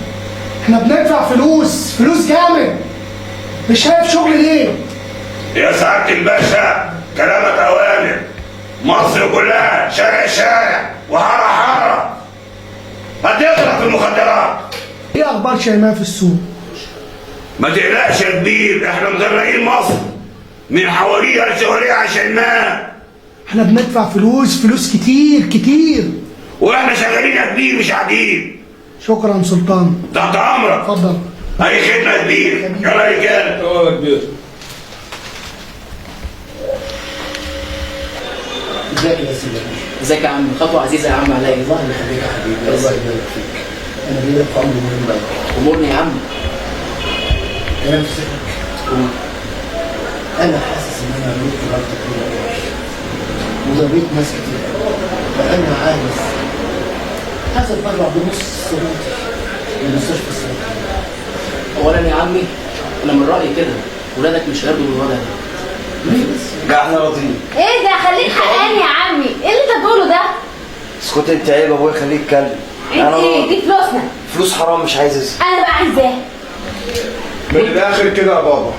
احنا بندفع فلوس، فلوس جامد. مش شايف شغل ليه؟ يا سعادة الباشا كلامك اوامر. مصر كلها شارع شارع وحارة حارة هتغرق في المخدرات. ايه اخبار شايبها في السوق؟ ما تقلقش يا كبير، احنا مغرقين مصر من حواليها لشوارعها عشان ما احنا بندفع فلوس، فلوس كتير كتير. واحنا شغالين يا كبير مش قاعدين. شكرا سلطان. تحت امرك. اتفضل. اي خدمه يا كبير. يلا يا رجاله. يا كبير. ازيك يا سيدي؟ ازيك يا عم؟ خطوه عزيزه يا عم عليا. الله يخليك يا حبيبي، الله يبارك فيك. انا جاي لك في امر مهم قوي. امورني يا عم. كلام في سرك. انا حاسس ان انا عملت غلطه كبيره قوي وضريت ناس كتير قوي، فانا عايز اتبرع بنص صلاتي لمستشفى السرطان. اولا يا عمي انا من رايي كده ولادك مش هيرضوا بالوضع ده. ليه بس؟ لا احنا راضيين. ايه ده؟ خليك حقاني يا عمي. ايه اللي انت بتقوله ده؟ اسكت انت، عيب ابويا خليك يتكلم. انت ايه؟ دي فلوسنا. فلوس حرام مش عايز اسم. انا بقى عايزاها. من الاخر كده يا بابا،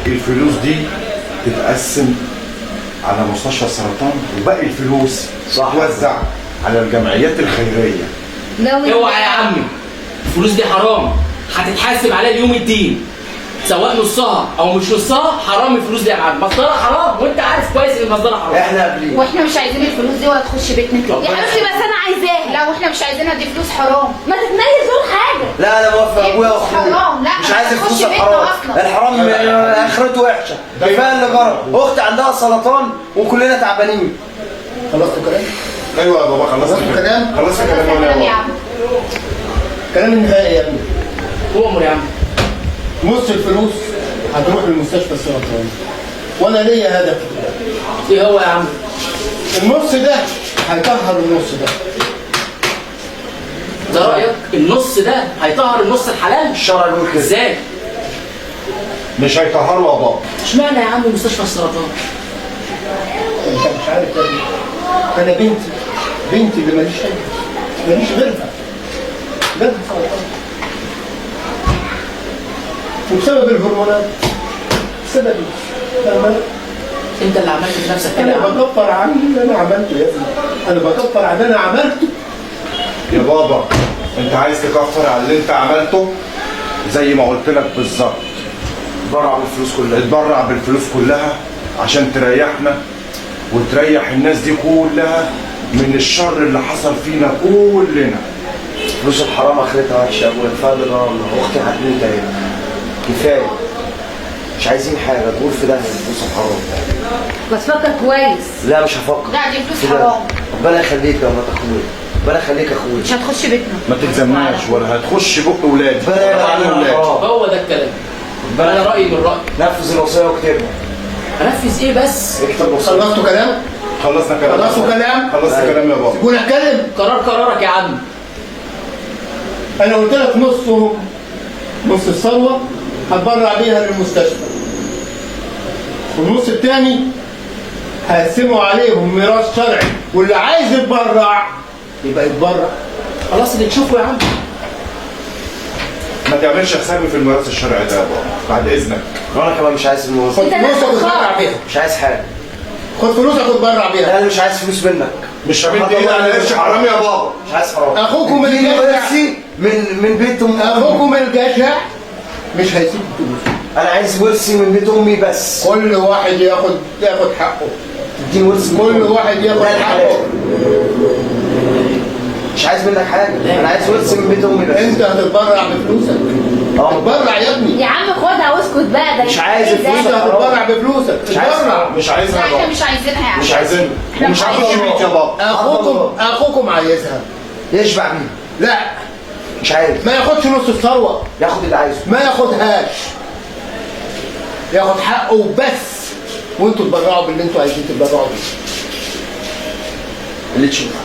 الفلوس دي تتقسم على مستشفى السرطان وباقي الفلوس توزع على الجمعيات الخيريه. اوعى يا عمي، الفلوس دي حرام، هتتحاسب عليها اليوم الدين. سواء نصها او مش نصها حرام. الفلوس دي يا عم مصدرها حرام، وانت عارف كويس ان مصدرها حرام. احنا قابلين. واحنا مش عايزين الفلوس دي ولا تخش بيتنا كده. يا حبيبتي بس انا عايزاها. لا واحنا مش عايزينها، دي فلوس حرام. ما تتميز دول حاجه. لا انا موافق ابويا واخويا. حرام. لا مش عايز ما الفلوس تخش بيتنا الحرام. أصلاً. الحرام اخرته وحشه. كفايه اللي جرى. اختي عندها سرطان وكلنا تعبانين. خلصتوا كلام؟ ايوه يا بابا خلصت كلام؟ خلصت كلام يا عم. كلام النهائي يا ابني. تؤمر يا عم. نص الفلوس هتروح لمستشفى السرطان، وانا ليا هدف. ايه هو يا عم؟ النص ده هيطهر النص ده. ده رايك؟ النص ده هيطهر النص الحلال؟ الشرع بيقول كده. ازاي؟ مش هيطهروا يا بابا. اشمعنى يا عم مستشفى السرطان؟ انت مش عارف يا ابني، انا بنتي اللي ماليش غيرها جالها سرطان، وبسبب الهرمونات، بسبب انت اللي عملت في نفسك كده انا يا عم. بكفر عن اللي انا عملته يا ابني، انا بكفر عن اللي انا عملته. يا بابا انت عايز تكفر على اللي انت عملته زي ما قلت لك بالظبط. اتبرع بالفلوس كلها. اتبرع بالفلوس كلها عشان تريحنا وتريح الناس دي كلها من الشر اللي حصل فينا كلنا. فلوس الحرام اخرتها وحشه يا ابويا، كفايه بالرغم اختي هتموت اهي. كفايه. مش عايزين حاجه تقول في ده فلوس الحرام. بس فكر كويس. لا مش هفكر. لا دي فلوس كده. حرام. ربنا يخليك يا مرات اخويا، ربنا يخليك يا اخويا. مش هتخش بيتنا. ما تلزمناش ولا هتخش بق ولاد. ربنا يبعد عننا الحرام. هو ده الكلام. انا رايي من رايي. نفذ الوصيه واكتبها. انفذ ايه بس؟ اكتب الوصيه. خلصتوا كلام؟ خلصنا كلام. خلصتوا كلام؟ خلصنا كلام يا بابا. سيبوني اتكلم. قرارك يا عم. انا قلت لك نص الثروه هتبرع بيها للمستشفى، والنص الثاني هقسمه عليهم ميراث شرعي، واللي عايز يتبرع يبقى يتبرع. خلاص اللي تشوفه يا عم. ما تعملش حسابي في الميراث الشرعي ده يا بابا بعد اذنك. وانا كمان مش عايز الميراث. خد فلوسك وتبرع بيها. مش عايز حاجه. خد فلوسك وتبرع بيها. انا مش عايز فلوس منك. مش همد ايدي على قرش حرام يا بابا. مش عايز حرام. اخوكم الجشع من بيت امي. اخوكم الجشع مش هيسيب فلوسه. انا عايز ورثي من بيت امي بس. كل واحد ياخد حقه. تديني ورث. كل واحد ياخد حقه. مش عايز منك حاجه، انا عايز ورثي من بيت امي بس. انت هتتبرع بفلوسك. هتتبرع يا ابني. يا عم خدها واسكت بقى. ده مش عايز إيه ده؟ الفلوس. انت هتتبرع بفلوسك. تتبرع. مش عايزها لا يا احنا بابا. مش عايزينها يا عم. مش عايزينها. احنا ومش مش هخش عايزين. بيت يا بابا. اخوكم عايزها. يشبع بيه. لا مش عايز. ما ياخدش نص الثروه. ياخد اللي عايزه. ما ياخدهاش. ياخد حقه بس، وانتوا تبرعوا باللي انتوا عايزين تبرعوا بيه. اللي تشوفه.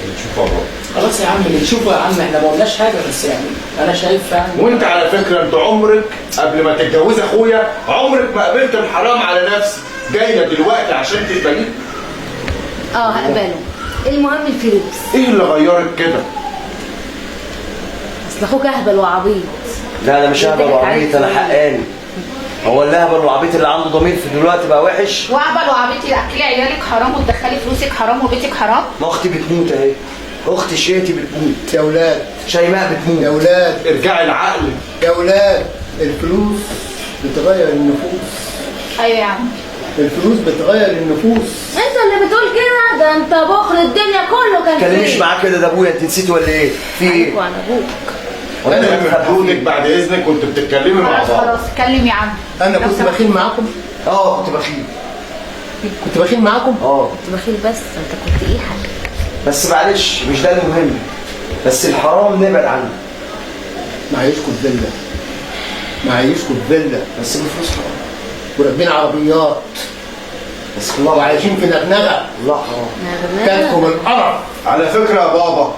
يا بابا. خلاص يا عم اللي تشوفه يا عم، احنا ما قلناش حاجه بس يعني انا شايف فعلا. وانت على فكره انت عمرك قبل ما تتجوز اخويا عمرك ما قبلت الحرام على نفسك. جايه دلوقتي عشان تقبليه. هقبله. المهم الفلوس. ايه اللي غيرك كده؟ اصل اخوك اهبل وعبيط. لا انا مش اهبل وعبيط، انا حقاني. هو اللي اهبل وعبيط اللي عنده ضمير في دلوقتي بقى وحش. واهبل وعبيط تاكلي عيالك حرام وتدخلي فلوسك حرام وبيتك حرام. ما اختي بتموت اهي. اختي شيتي بتموت. يا ولاد شيماء بتموت. يا ولاد ارجعي لعقلك. يا ولاد الفلوس بتغير النفوس. ايوه يا عم. الفلوس بتغير النفوس. انت اللي بتقول كده؟ ده انت بخل الدنيا كله كان ما تكلميش معاه كده، ده ابويا. انت نسيت ولا ايه؟ في ايه؟ ايوه انا ابوك. انا من حدودك بعد اذنك كنت بتتكلمي مع خلاص بعض. خلاص اتكلم يا عم. انا كنت بخيل معاكم. كنت بخيل. كنت بخيل معاكم. كنت بخيل بس انت كنت ايه حاجه. بس معلش مش ده المهم. بس الحرام نبعد عنه. معيشكم فيلا. معيشكم فيلا بس بفلوس حرام. وراكبين عربيات بس الله وعايشين في نغنغه. الله حرام. كلكم القرف. على فكره يا بابا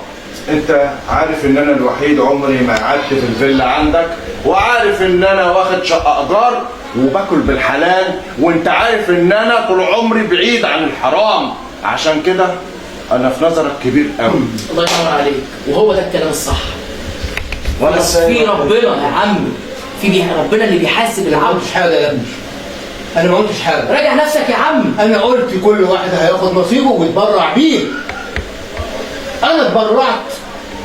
انت عارف ان انا الوحيد عمري ما قعدت في الفيلا عندك، وعارف ان انا واخد شقه ايجار وباكل بالحلال، وانت عارف ان انا طول عمري بعيد عن الحرام. عشان كده انا في نظرك كبير قوي. الله ينور عليك، وهو ده الكلام الصح. وانا في ربنا يا عم، في ربنا اللي بيحاسب ما العبد. قلتش حاجه يا ابني. انا ما قلتش حاجه. راجع نفسك يا عم. انا قلت كل واحد هياخد نصيبه ويتبرع بيه. انا اتبرعت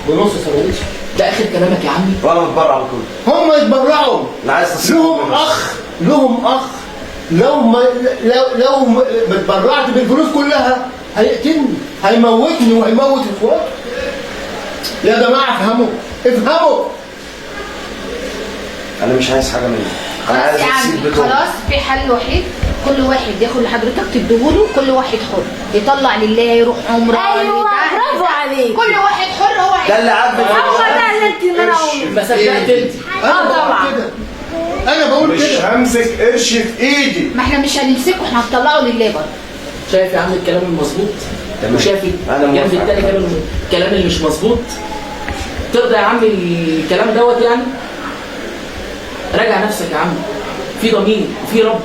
بنص ثروتي. ده اخر كلامك يا عمي. وانا متبرع بكله. هم يتبرعوا. انا عايز نصيب. لهم اخ لو ما اتبرعت بالفلوس كلها هيقتلني، هيموتني وهيموت اخواته. يا جماعه افهموا. انا مش عايز حاجه منك. انا خلاص عايز يا اسيب عمي بيتهم. خلاص، في حل وحيد. كل واحد ياخد لحضرتك تديهوله، كل واحد حر يطلع لله، يروح عمره. ايوه برافو عليك. كل واحد حر هو ده اللي عاجبك. هو ده اللي انت اللي انا اقوله. ما صدقت انت. طبعا. انا بقول مش كده. همسك قرش في ايدي. ما احنا مش هنمسكه، احنا هنطلعه لله برضه. شايف يا عم الكلام المظبوط؟ وشايف الجنب التاني كمان الكلام اللي مش مظبوط؟ ترضى يا عم الكلام دوت يعني؟ راجع نفسك يا عم. في ضمير وفي رب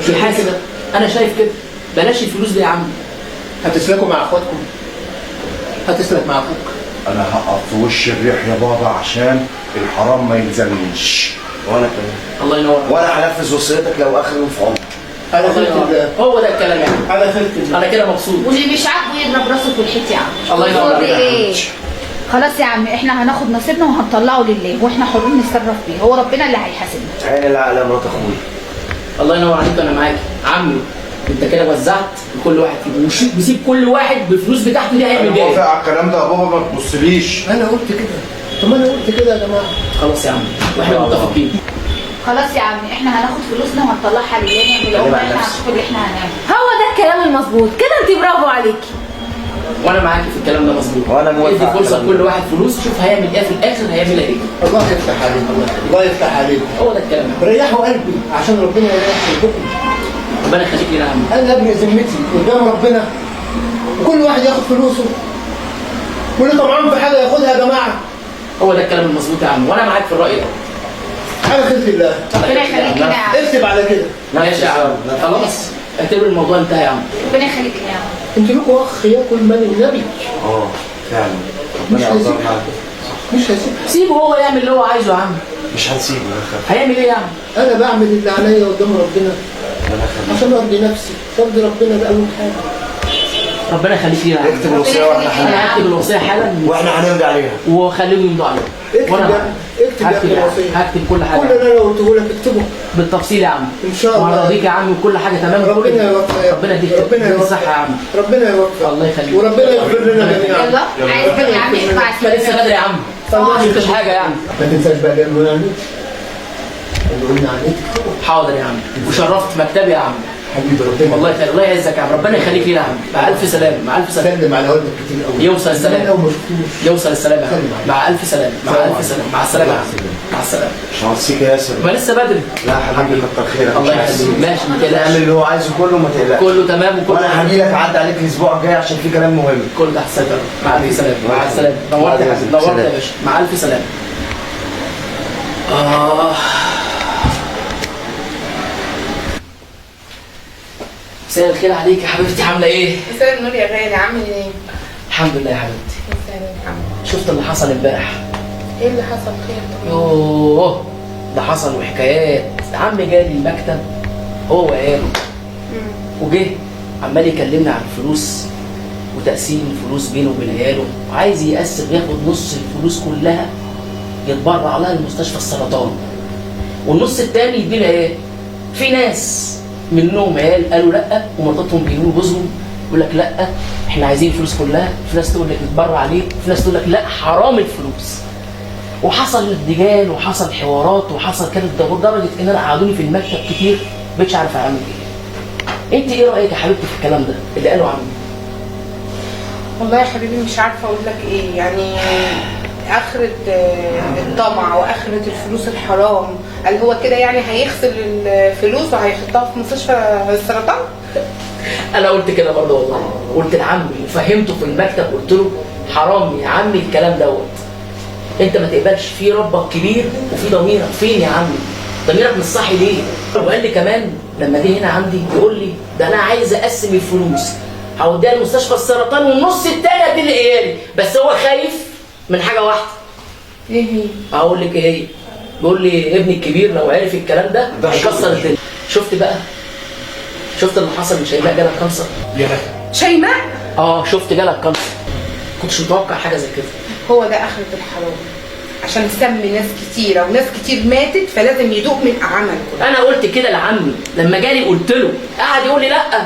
في حاسبك. انا شايف كده. بلاش الفلوس دي يا عم. هتسلكوا مع اخواتكم. هتسلك مع اخوك. انا هقف في وش الريح يا بابا عشان الحرام ما يلزمنيش. وانا كمان. الله ينور. وانا هنفذ وصيتك لو اخر يوم في عمري. على خير الله. هو ده الكلام يعني. على خير الله. انا كده مبسوط. واللي مش عاجبه يضرب راسه في الحيط يا عم. الله ينور عليك. ايه؟ خلاص يا عم، احنا هناخد نصيبنا وهنطلعه لله، واحنا حرين نتصرف بيه، هو ربنا اللي هيحاسبنا. عين العقل يا مرات اخويا. الله ينور عليك، انا معاك عمي. انت كده وزعت لكل واحد فيه، وسيب كل واحد بالفلوس بتاعته دي هيعمل انا بيها موافق ايه. على الكلام ده يا بابا، ما تبصليش. انا قلت كده. طب انا قلت كده يا جماعه. خلاص يا عم واحنا متفقين. خلاص يا عم، احنا هناخد فلوسنا وهنطلعها لله، نعمل عمره، احنا هنشوف اللي احنا هنعمله. هو ده الكلام المظبوط كده، انت برافو عليكي. وانا معاكي في الكلام ده مظبوط. وانا موافق. ادي فرصه لكل واحد فلوس، شوف هيعمل ايه في الاخر، هيعملها ايه. الله يفتح عليك. الله يفتح عليك. هو ده الكلام. ريحوا قلبي عشان ربنا يريح قلبكم. ربنا يخليك لنا يا عم. انا ابني ذمتي قدام ربنا، وكل واحد ياخد فلوسه، واللي طمعان في حاجه ياخدها يا جماعه. هو ده الكلام المظبوط يا عم، وانا معاك في الراي ده. على خير الله. ربنا يخليك لنا يا عم. اكتب على كده. ماشي يا عم، خلاص اعتبر الموضوع انتهى يا عم. ربنا يخليك لنا يا عم. انتوا لكم اخ ياكل مال النبي. فعلا. مش ربنا هيسيب. يعذرنا. مش هيسيب. سيبه هو يعمل اللي هو عايزه يا عم. مش هنسيبه يا اخي. هيعمل ايه يا عم؟ انا بعمل اللي عليا قدام ربنا عشان ارضي نفسي، ارضي ربنا ده اول حاجه. ربنا يخليك لنا يا عم. اكتب الوصيه واحنا انا هكتب الوصيه حالا واحنا هنمضي عليها. وخليهم يمضوا عليها. اكتب وانا يا اكتب يا ابني الوصيه. هكتب كل حاجه. كل اللي انا قلته لك اكتبه بالتفصيل يا عم. ان شاء الله. وهرضيك يا عم وكل حاجه تمام. ربنا يوفقك. ربنا يديك ربنا يوفقك. الصحه يا عم. ربنا يوفقك. الله يخليك. وربنا يغفر لنا جميعا. يلا عايز يا عم اسمع ما لسه بدري يا عم. ما شفتش حاجه يا عم. ما تنساش بقى اللي قلنا عليه. اللي قلنا عليه تكتبه. حاضر يا عم، وشرفت مكتبي يا عم. حبيبي ربنا والله يخليك، الله يعزك يا عم. ربنا يخليك لينا يا عم. مع الف سلامه، مع الف سلامه. سلم على والدك كتير قوي. يوصل السلام. لو ما شفتوش. يوصل السلام يا عم. مع الف سلامه، مع الف سلامه، مع السلامه يا عم. مع السلامه. مش هنسيك يا ياسر. ما لسه بدري. لا حبيبي كتر خيرك. الله يخليك. ماشي ما اعمل تقلقش. اللي هو عايزه كله، ما تقلقش. كله تمام وكله وانا هجي لك اعدي عليك الاسبوع الجاي عشان في كلام مهم. كله تحت السيطره. مع الف سلامه، مع السلامه. نورت يا حبيبي، نورت يا باشا. مع الف سلامه. مساء الخير عليك يا حبيبتي، عامله ايه؟ مساء النور يا غالي، عامل ايه؟ الحمد لله يا حبيبتي. مساء الحمد. شفت اللي حصل امبارح؟ ايه اللي حصل خير؟ يوه ده حصل وحكايات. عمي جالي المكتب هو وعياله، وجه عمال يكلمنا عن الفلوس وتقسيم الفلوس بينه وبين عياله، وعايز يقسم ياخد نص الفلوس كلها يتبرع لها لمستشفى السرطان، والنص التاني يديه لعيال. في ناس منهم عيال قالوا لا، ومراتاتهم بيقولوا جوزهم يقول لك لا احنا عايزين الفلوس كلها، في ناس تقول لك نتبرع عليه، في ناس تقول لك لا حرام الفلوس. وحصل ارتجال وحصل حوارات وحصل كانت لدرجه ان انا قعدوني في المكتب كتير مش عارف اعمل ايه. انت ايه رايك يا حبيبتي في الكلام ده اللي قالوا عنه؟ والله يا حبيبي مش عارفه اقول لك ايه، يعني اخرة الطمع واخرة الفلوس الحرام، قال هو كده يعني هيغسل الفلوس وهيحطها في مستشفى السرطان؟ انا قلت كده برضه والله، قلت لعمي وفهمته في المكتب، قلت له حرام يا عمي الكلام دوت، انت ما تقبلش في ربك كبير وفي ضميرك، فين يا عمي؟ ضميرك مش صاحي ليه؟ وقال لي كمان لما جه هنا عندي يقول لي ده انا عايز اقسم الفلوس هوديها لمستشفى السرطان والنص التاني اديه لعيالي، بس هو خايف من حاجه واحده. ايه هي؟ اقول لك ايه هي؟ بيقول لي ابني الكبير لو عرف الكلام ده هيكسر الدنيا. شفت بقى؟ شفت اللي حصل؟ مش شيماء جالك كانسر؟ شيماء؟ شفت جالك كانسر. كنتش متوقع حاجه زي كده. هو ده اخرة الحرام، عشان سمي ناس كتيرة وناس كتير ماتت فلازم يدوق من عمل. انا قلت كده لعمي لما جالي، قلت له، قعد يقول لي لا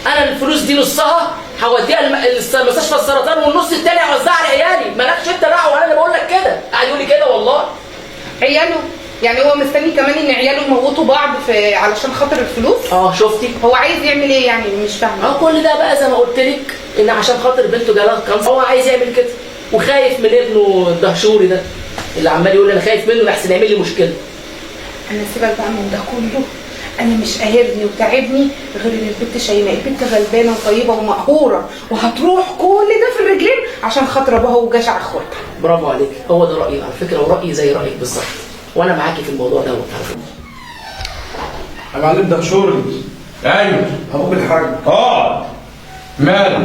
انا الفلوس دي نصها هوديها لمستشفى السرطان والنص التاني هوزعها لعيالي، مالكش انت دعوه، انا اللي بقول لك كده. قعد يقول لي كده والله. عياله؟ يعني هو مستني كمان ان عياله يموتوا بعض علشان خاطر الفلوس؟ شفتي؟ هو عايز يعمل ايه يعني؟ مش فاهمه. كل ده بقى زي ما قلت لك ان عشان خاطر بنته جالها كانسر هو عايز يعمل كده، وخايف من ابنه الدهشوري ده اللي عمال يقول انا خايف منه لحسن يعمل لي مشكله. انا سيبك بقى من ده كله، انا مش قاهرني وتعبني غير ان البنت شيماء، البنت غلبانه وطيبه ومقهوره، وهتروح كل ده في الرجلين عشان خاطر ابوها وجشع اخواتها. برافو عليك، هو ده رايي على فكره، ورأيي زي رايك بالظبط، وانا معاكي في الموضوع دوت على فكره. يا معلم دهشوري. ايوه ابوك الحاج. ماله؟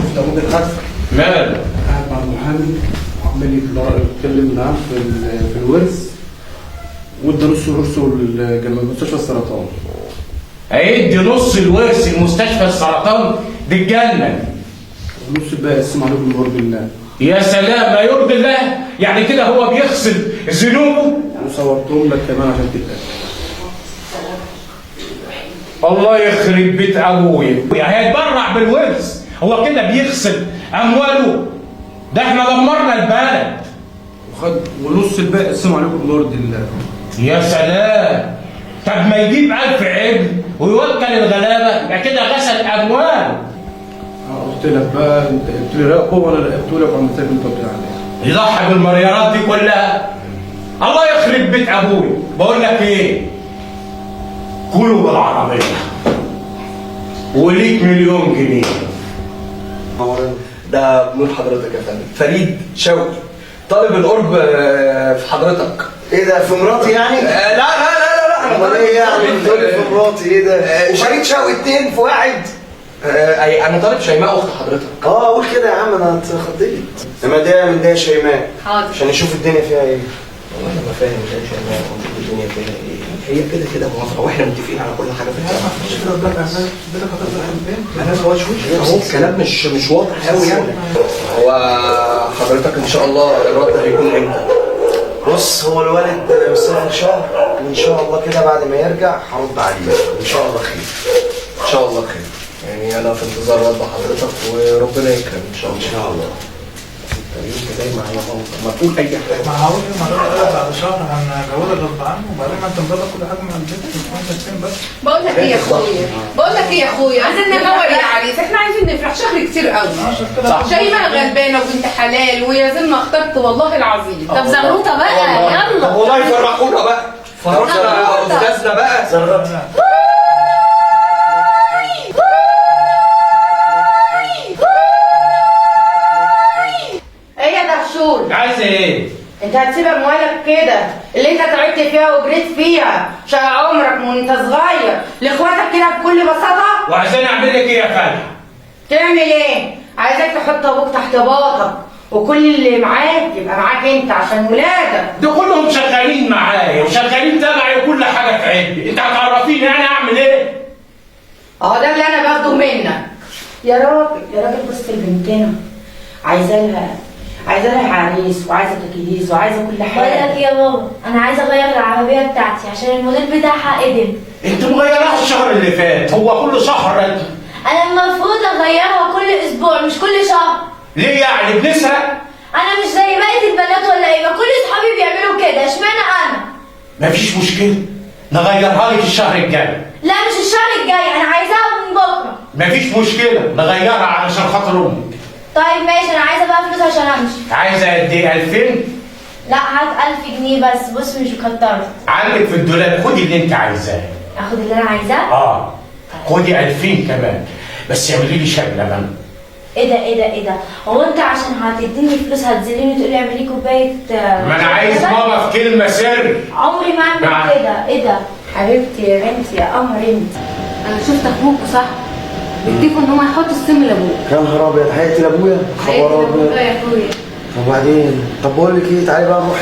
شفت ابوك الحاج؟ ماله؟ قاعد مع المحامي وعمال يتكلم معاه في الورث، وادى نص ورثه لمستشفى السرطان. هيدي نص الورث لمستشفى السرطان تتجنن. النص الباقي يقسم عليكم بقرب الله. يا سلام، ما يرضي الله؟ يعني كده هو بيغسل ذنوبه؟ انا صورتهم لك كمان عشان تتاكد. الله يخرب بيت ابويا، هيتبرع بالورث؟ هو كده بيغسل امواله؟ ده احنا دمرنا البلد. ونص الباقي يقسم عليكم بقرب الله. يا سلام، طب ما يجيب 1000 عجل ويوكل الغلابه، يبقى كده غسل اموال. قلت لك بقى، انت قلت لي راقبه وانا راقبت لك وعملت لك انت بتاع عليه. يضحي بالمليارات دي كلها؟ الله يخرب بيت ابويا. بقول لك ايه، كلوا بالعربيه وليك 1,000,000 جنيه. ده بنور حضرتك يا فندم، فريد شوقي طالب القرب في حضرتك. ايه ده، في مراتي يعني؟ لا لا لا لا، امال ايه يعني بتقول في مراتي؟ ايه ده؟ فريد شوقي 2 في 1. انا طالب شيماء اخت حضرتك. قول كده يا عم، انا اتخضيت. لما ده من ده شيماء حاضر عشان نشوف الدنيا فيها ايه. والله انا ما فاهم ده شيماء ونشوف الدنيا فيها ايه. هي كده موافقه واحنا متفقين على كل حاجه في الكلام. هو الكلام مش واضح قوي يعني. هو حضرتك ان شاء الله الرد هيكون امتى؟ بص، هو الوالد مسافر شهر، وان شاء الله كده بعد ما يرجع هرد عليه. ان شاء الله خير. ان شاء الله خير. يعني انا في انتظار رد حضرتك وربنا يكرم ان شاء الله. ان شاء الله. انت جاي معايا ما تقول اي حاجه. ما هقول بعد شهر هنجوزك غصب عنه، وبعدين ما انت مظبط كل حاجه مع البنت بس. بقول لك ايه يا اخويا، عايزين نجور يا عريس، احنا عايزين نفرح، شهر كتير قوي. شيماء غلبانه وبنت حلال، ويا زلمه اخترت والله العظيم. طب زغروطه بقى، يلا. طب والله يفرحونا بقى، فرحنا يا استاذنا بقى. زغرطه. ايه يا دهشور؟ عايز ايه؟ انت هتسيب اموالك كده اللي انت تعبت فيها وجريت فيها شقى عمرك من وانت صغير لاخواتك كده بكل بساطه؟ وعايزين اعمل لك ايه يا فندم؟ تعمل ايه؟ عايزك تحط ابوك تحت باطك، وكل اللي معاك يبقى معاك انت عشان ولادك. ده كلهم شغالين معايا وشغالين تبعي وكل حاجه في عيبي، انت هتعرفيني انا اعمل ايه؟ اهو ده اللي انا باخده منك. يا راجل بص لبنتنا، عايزه لها عريس وعايزه تكييس وعايزه كل حاجه. بقول لك يا بابا، انا عايزه اغير العربيه بتاعتي عشان الموديل بتاعها قدم. انت مغيراها الشهر اللي فات، هو كل شهر انت؟ انا المفروض اغيرها كل اسبوع مش كل شهر. ليه يعني بنسرق؟ انا مش زي بقيه البنات ولا ايه؟ ما كل اصحابي بيعملوا كده، اشمعنى انا؟ مفيش مشكله، نغيرها لك الشهر الجاي. لا مش الشهر الجاي، انا عايزاها من بكره. مفيش مشكله، نغيرها علشان خاطر امك. طيب ماشي، انا عايزه بقى فلوس عشان امشي. عايزه قد ايه؟ 2000؟ لا هات 1000 جنيه بس، بص مش مكتره. عندك في الدولاب، خدي اللي انت عايزاه. اخد اللي انا عايزاه؟ خدي 2000 كمان، بس اعملي لي شغله بقى. ايه ده؟ هو انت عشان هتديني فلوس هتزليني تقولي اعملي كوبايه؟ ما انا عايز ماما في كلمه سر. عمري ما اعمل كده. ايه ده؟ حبيبتي يا بنتي يا قمر انت، انا شفت اخوك صح بيتفقوا ان هم يحطوا السم لابوك. يا نهار ابيض، حياتي لابويا. حياتي لابوك يا اخويا. وبعدين طب بقول لك ايه، تعالي بقى نروح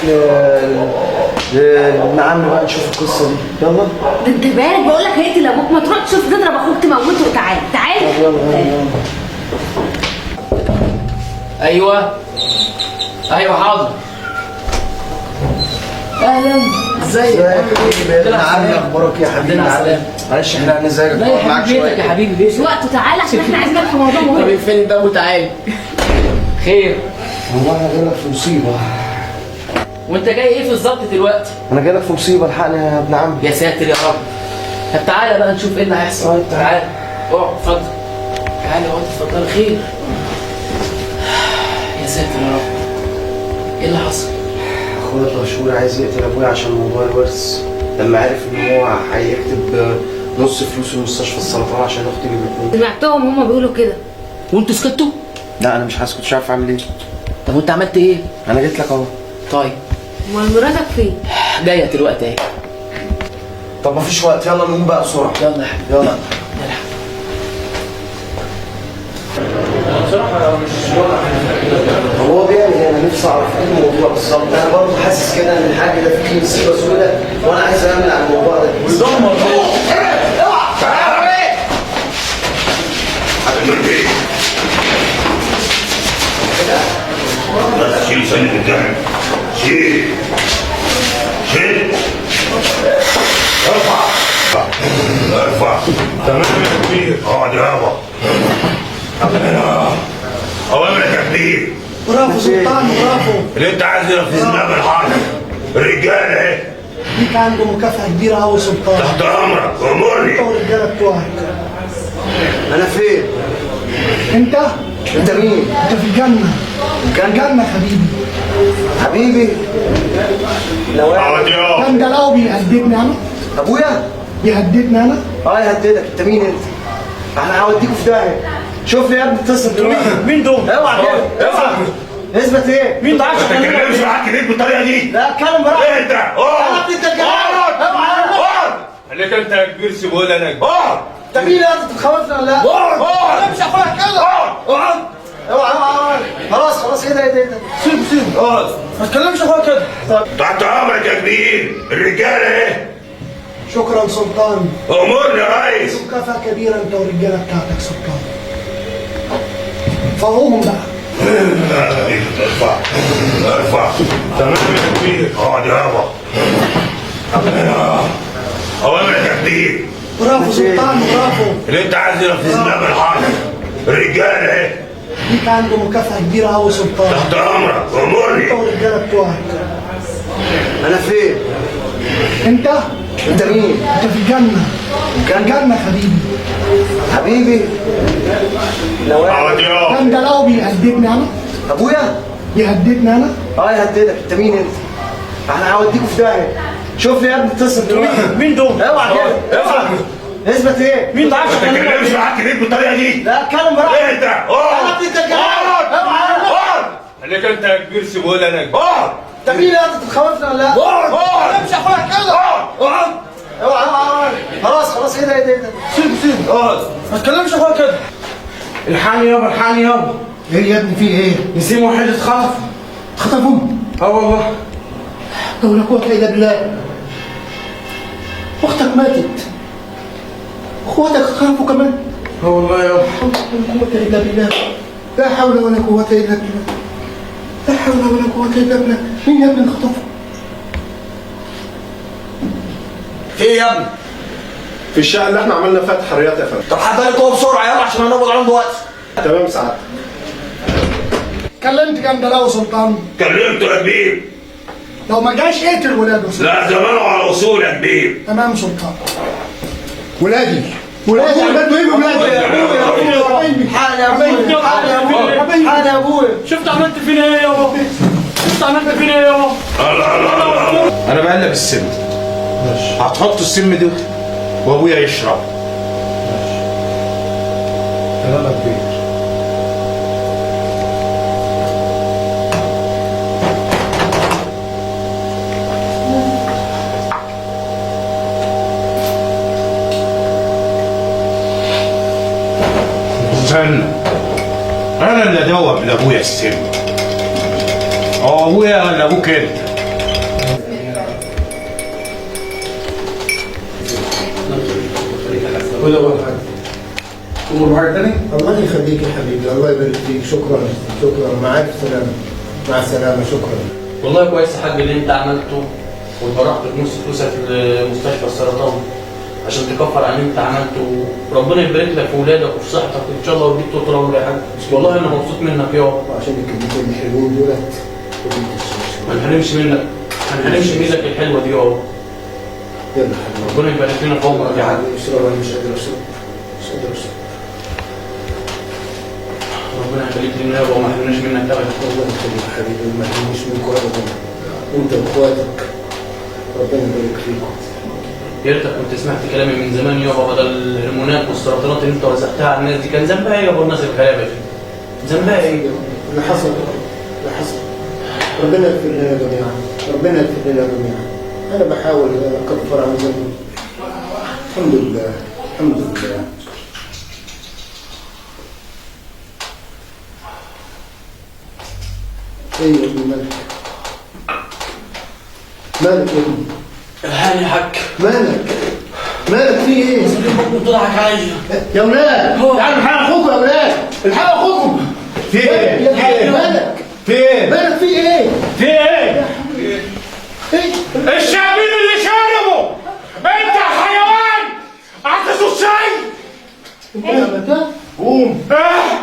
لابن عمي بقى نشوف القصه دي. يلا. ده انت بالك بقول لك هيقتل ابوك، ما تروح تشوف تضرب اخوك تموته. تعالى طب يلا. ايوه حاضر. اهلا، ازيك؟ ابن عمي، اخبارك ايه يا حبيبي؟ معلش احنا هنزعجك لا يا حبيبي، بيتك يا حبيبي، مش وقته. تعالى عشان احنا عايزينك في موضوع مهم. طب فين ده وتعالى. خير؟ والله انا جاي لك في مصيبه. وانت جاي ايه بالظبط دلوقتي؟ انا جاي لك في مصيبه، الحقني يا ابن عمي. يا ساتر يا رب. طب تعالى بقى نشوف ايه اللي هيحصل. تعالى اقعد، اتفضل. تعالى اقعد، اتفضل. خير؟ يا ساتر يا رب. ايه اللي حصل؟ اخويا دهشور عايز يقتل ابويا عشان موضوع الورث، لما عرف ان هو هيكتب نص فلوس المستشفى السرطان عشان اختي اللي بتموت. سمعتهم هما بيقولوا كده وانتوا سكتوا؟ لا انا مش هسكت، مش عارف اعمل ايه. طب وانت عملت ايه؟ انا جيت لك اهو. طيب امال مراتك فين؟ جايه دلوقتي اهي. طب مفيش وقت، يلا نقوم بقى بسرعه. يلا يا حبيبي، يلا. بصراحه مش واضح. هو بيعمل ايه؟ انا نفسي اعرف ايه الموضوع بالظبط. انا برضه حاسس كده ان الحاج ده فيه مصيبه سوداء، وانا عايز اعمل على الموضوع ده. بيدمر. اوعى. بس شيل سنة الدم. شيل. ارفع. تمام يا كبير. اقعد يابا. اوامرك يا كبير. برافو سلطان برافو. اللي انت عايز ينفذنا بالحرب. الرجاله اهي. ليك عنده مكافأة كبيرة أوي سلطان. تحت امرك وامرني. أنت والرجالة بتوعك. انا فين؟ أنت؟ انت مين؟ أنت في الجنة. الجنة حبيبي. حبيبي؟ لو كان ده لو بيهددني أنا؟ ابويا؟ بيهددني أنا؟ يهددك. انت مين انت؟ احنا هوديكوا في داهيه. شوف لي يا ابني اتصل دلوقتي. مين دول؟ اوعى كده اوعى. اثبت ايه؟ مين ده؟ ما تتكلمش معاك كده بالطريقه دي. لا اتكلم براحتك. ايه انت؟ اقعد. انت اوعى. خليك انت يا كبير سيبه لي انا. اقعد. انت مين انت بتخوفنا ولا لا؟ اقعد. مش اخويا كده. اقعد. اوعى. خلاص كده. سيب. اقعد. ما تكلمش اخويا كده. تحت امرك يا كبير. الرجاله ايه؟ شكرا سلطان. امورني يا ريس. مكافأة كبيرة أنت والرجالة بتاعتك سلطان. فوقهم بقى. ارفع. تمام يا كبير. اقعد يابا. اوامرك يا كبير. برافو سلطان برافو. اللي انت عايز ينفذنا بالحرب. الرجاله اهي. ليك عنده مكافأة كبيرة أوي سلطان. تحت امرك وامرني. أنت والرجالة بتوعك. انا فين؟ أنت مين؟ أنت في الجنة. الجنة حبيبي. لو كان ده لو بيهددني أنا؟ ابويا؟ بيهددني أنا؟ يهددك. انت مين انت؟ احنا هوديكوا في داهيه. شوف لي يا ابني اتصل دلوقتي. مين دول؟ اوعى كده اوعى. اثبت ايه؟ مين ده؟ ما تتكلمش معاك كده بالطريقه دي. لا اتكلم براحتك. ايه انت؟ اقعد. اوعى. خليك انت يا كبير سيبه لي انا. اقعد. انت مين انت بتخوفنا ولا لا؟ اقعد. مش اخويا كده. اقعد. اوعى. خلاص كده. سيب. اقعد. ما تكلمش اخويا كده. الحقني يابا. إيه يا ابني في إيه؟ نسيم واحد اتخطف. اتخطفهم؟ والله. لا ولا قوة إلا بالله. أختك ماتت. أخواتك اتخطفوا كمان. والله يابا. لا قوة إلا بالله. لا حول ولا قوة إلا بالله. لا حول ولا قوة إلا بالله. مين يا ابني اللي خطفه؟ في ايه يا ابني؟ في الشقه اللي احنا عملنا فيها تحريات يا فندم. طب حضرتك جوه بسرعه يلا عشان هنقبض عليهم دلوقتي. تمام سعادتك. كلمت كام ده لو سلطان؟ كلمته يا كبير. لو ما جاش اقتل ولاده. لا زمانه على اصول يا كبير. تمام سلطان. ولادي عملتوا ايه بولادي؟ حال يا ابويا. شفت عملت فينا ايه يابا؟ انا بقلب السم. هتحط السم ده وابويا يشرب. كلامك كبير. استنى، انا اللي ادوب لابويا السم. ابويا ولا ابوك انت؟ ولا أول حاجة. أمور حاجة تاني؟ الله يخليك يا حبيبي، الله يبارك فيك. شكرا مع ألف سلامة. مع السلامة. شكرا. والله كويس يا حاج اللي انت عملته واتبرعت بنص فلوسك لمستشفى السرطان عشان تكفر عن اللي انت عملته، وربنا يبارك لك في ولادك وفي صحتك ان شاء الله ويديك طول العمر يا حاج. والله انا مبسوط منك يابا. وعشان الكلمتين الحلوين دولت ما نحرمش منك، ما نحرمش من ايدك الحلوه دي يابا. يلا حبيبي. ربنا يبارك لنا في عمرك يا حاج. اشرب. انا مش قادر اشرب. ربنا يخليك لنا يابا وما نحرمناش منك ابدا. الله يخليك يا حبيبي وما تهمنيش منكم ابدا. انت واخواتك ربنا يبارك فيكم. يا ريتك كنت سمعت كلامي من زمان يابا، بدل الهرمونات والسرطانات اللي انت وزعتها على الناس دي كان ذنبها ايه يابا الناس الغلابه دي؟ ذنبها ايه؟ اللي حصل ربنا يغفر لنا جميعا. ربنا يغفر لنا جميعا. انا بحاول اكفر عن ذنبي. الحمد لله. ايه يا ابني مالك يا ابني؟ الحقني يا حاج. مالك في ايه؟ بتضحك عليا يا ولاد تعالوا نحقق اخوكم اخوكم يا ولاد، الحقوا اخوكم. في ايه؟ مالك؟ في ايه؟ مالك في ايه؟ في ايه؟ الشعبين اللي شربوا انت حيوان عطيته الشاي. انت اللي عملتها؟ قوم.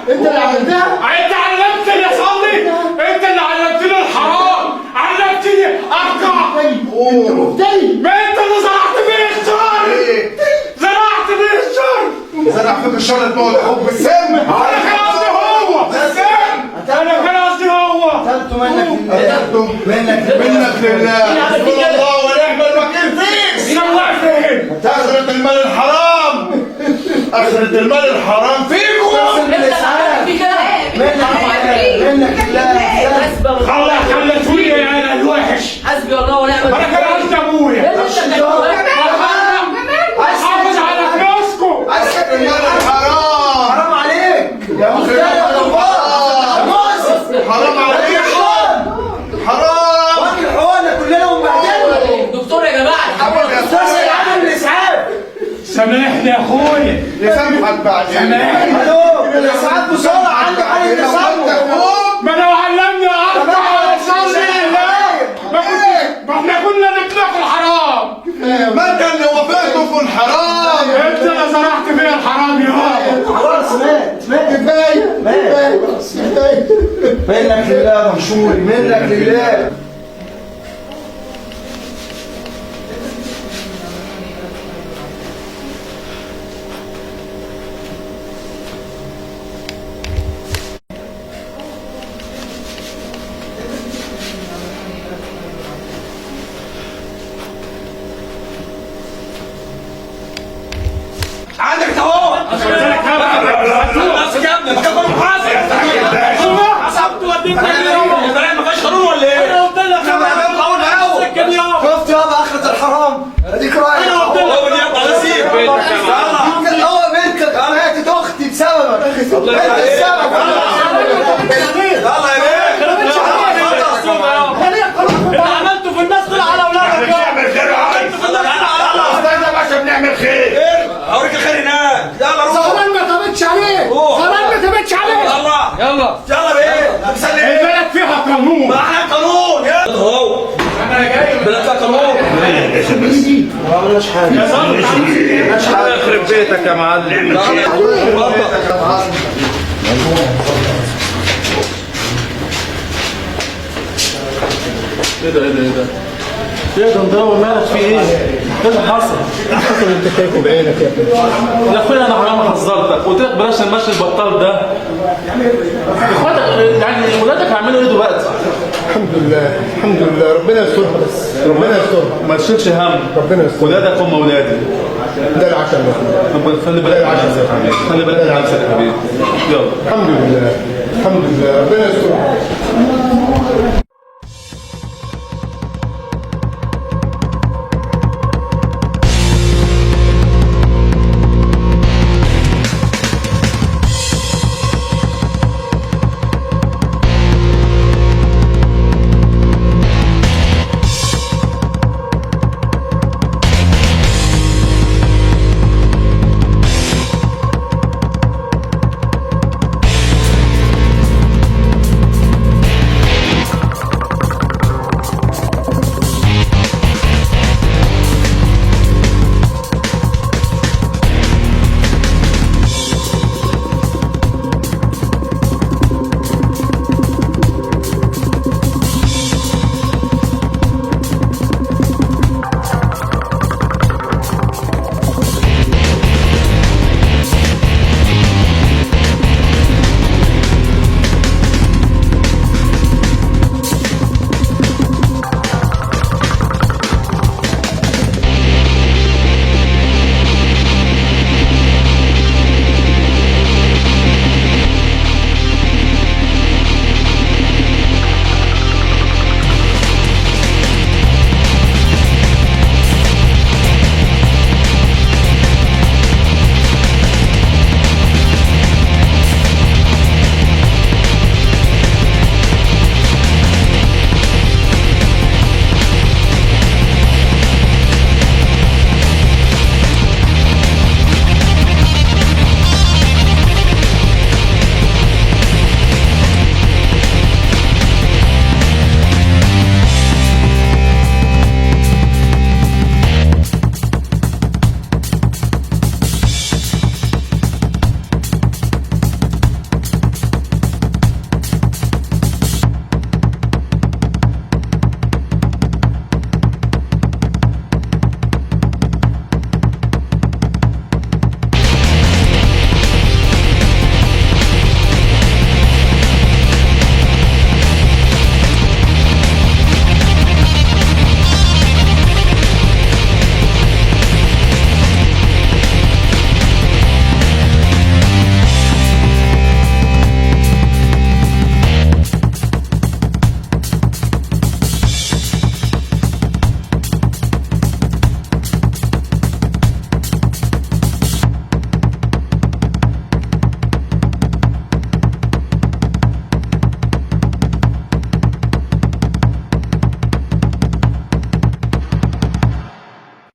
انت اللي عملتها؟ انت علمتني اصلي، انت اللي علمتني الحرام، علمتني اركع. انت مفتري. ما انت اللي زرعت فيه الشر، زرعت فيه الشر. زرع فيك الشر تموت اخوك بالسم. انا كان قصدي هو بالسم، انا كان قصدي هو. قتلته منك لله حسبنا الله ونعم الوكيل فيك. اخرة المال الحرام، اخرة المال الحرام فيكم. خلتوني انا الوحش. حسبي الله ونعم الوكيل. انا كان قصدي ابويا. حافظ على فلوسكم. اخرة المال الحرام. حرام عليك يا مفتري يا موسى، حرام عليك، حرام. واكل حقوقنا كلنا ومبهدلنا. دكتور يا جماعه تحاولوا استاذ العمل الاسعاف. سامحني يا اخويا. يسامحك بعدين. سامحني. الو الاسعاف بسرعه، عنده حاله تسمم. ما لو علمني ارجع واصلي ما احنا كنا نتلقى الحرام. ما انت اللي وافقته في الحرام. انت اللي زرعت فيها الحرام يا بابا. خلاص مات كفايه كفايه. منك لله مشهوري، منك لله. عندك تهور. شفت يابا اخرة الحرام؟ اديك رايك. انا قلت لك هو بنتك انا هاتت اختي بسببك. انت السبب. يلا يا اللي عملته في الناس طلع على اولادك. بنعمل خير يا باشا، بنعمل خير. اوريك الخير هناك. يلا روح. زمان ما تبتش عليه، زمان ما تبتش عليه. يلا بايه؟ البلد فيها قانون. ما احنا قانون. يلا هو انا جاي بلد فيها قانون. ما عملناش حاجه. يخرب بيتك يا معلم. ايه ده ايه ده انت مالك في ايه؟ ايه اللي حصل؟ حصل انت شايفه بعينك يا ابني. يا اخويا انا حرام حذرتك، قلت لك بلاش المشي البطال ده. اخواتك يعني ولادك هيعملوا ايه دلوقتي؟ الحمد لله الحمد لله، ربنا يسترها بس، ربنا يسترها. ما تشيلش هم، ربنا يسترها. ولادك هم ولادي. ده العشاء طب خلي بالك من نفسك يا حبيبي، خلي بالك من نفسك يا حبيبي. يلا الحمد لله الحمد لله، ربنا يسترها.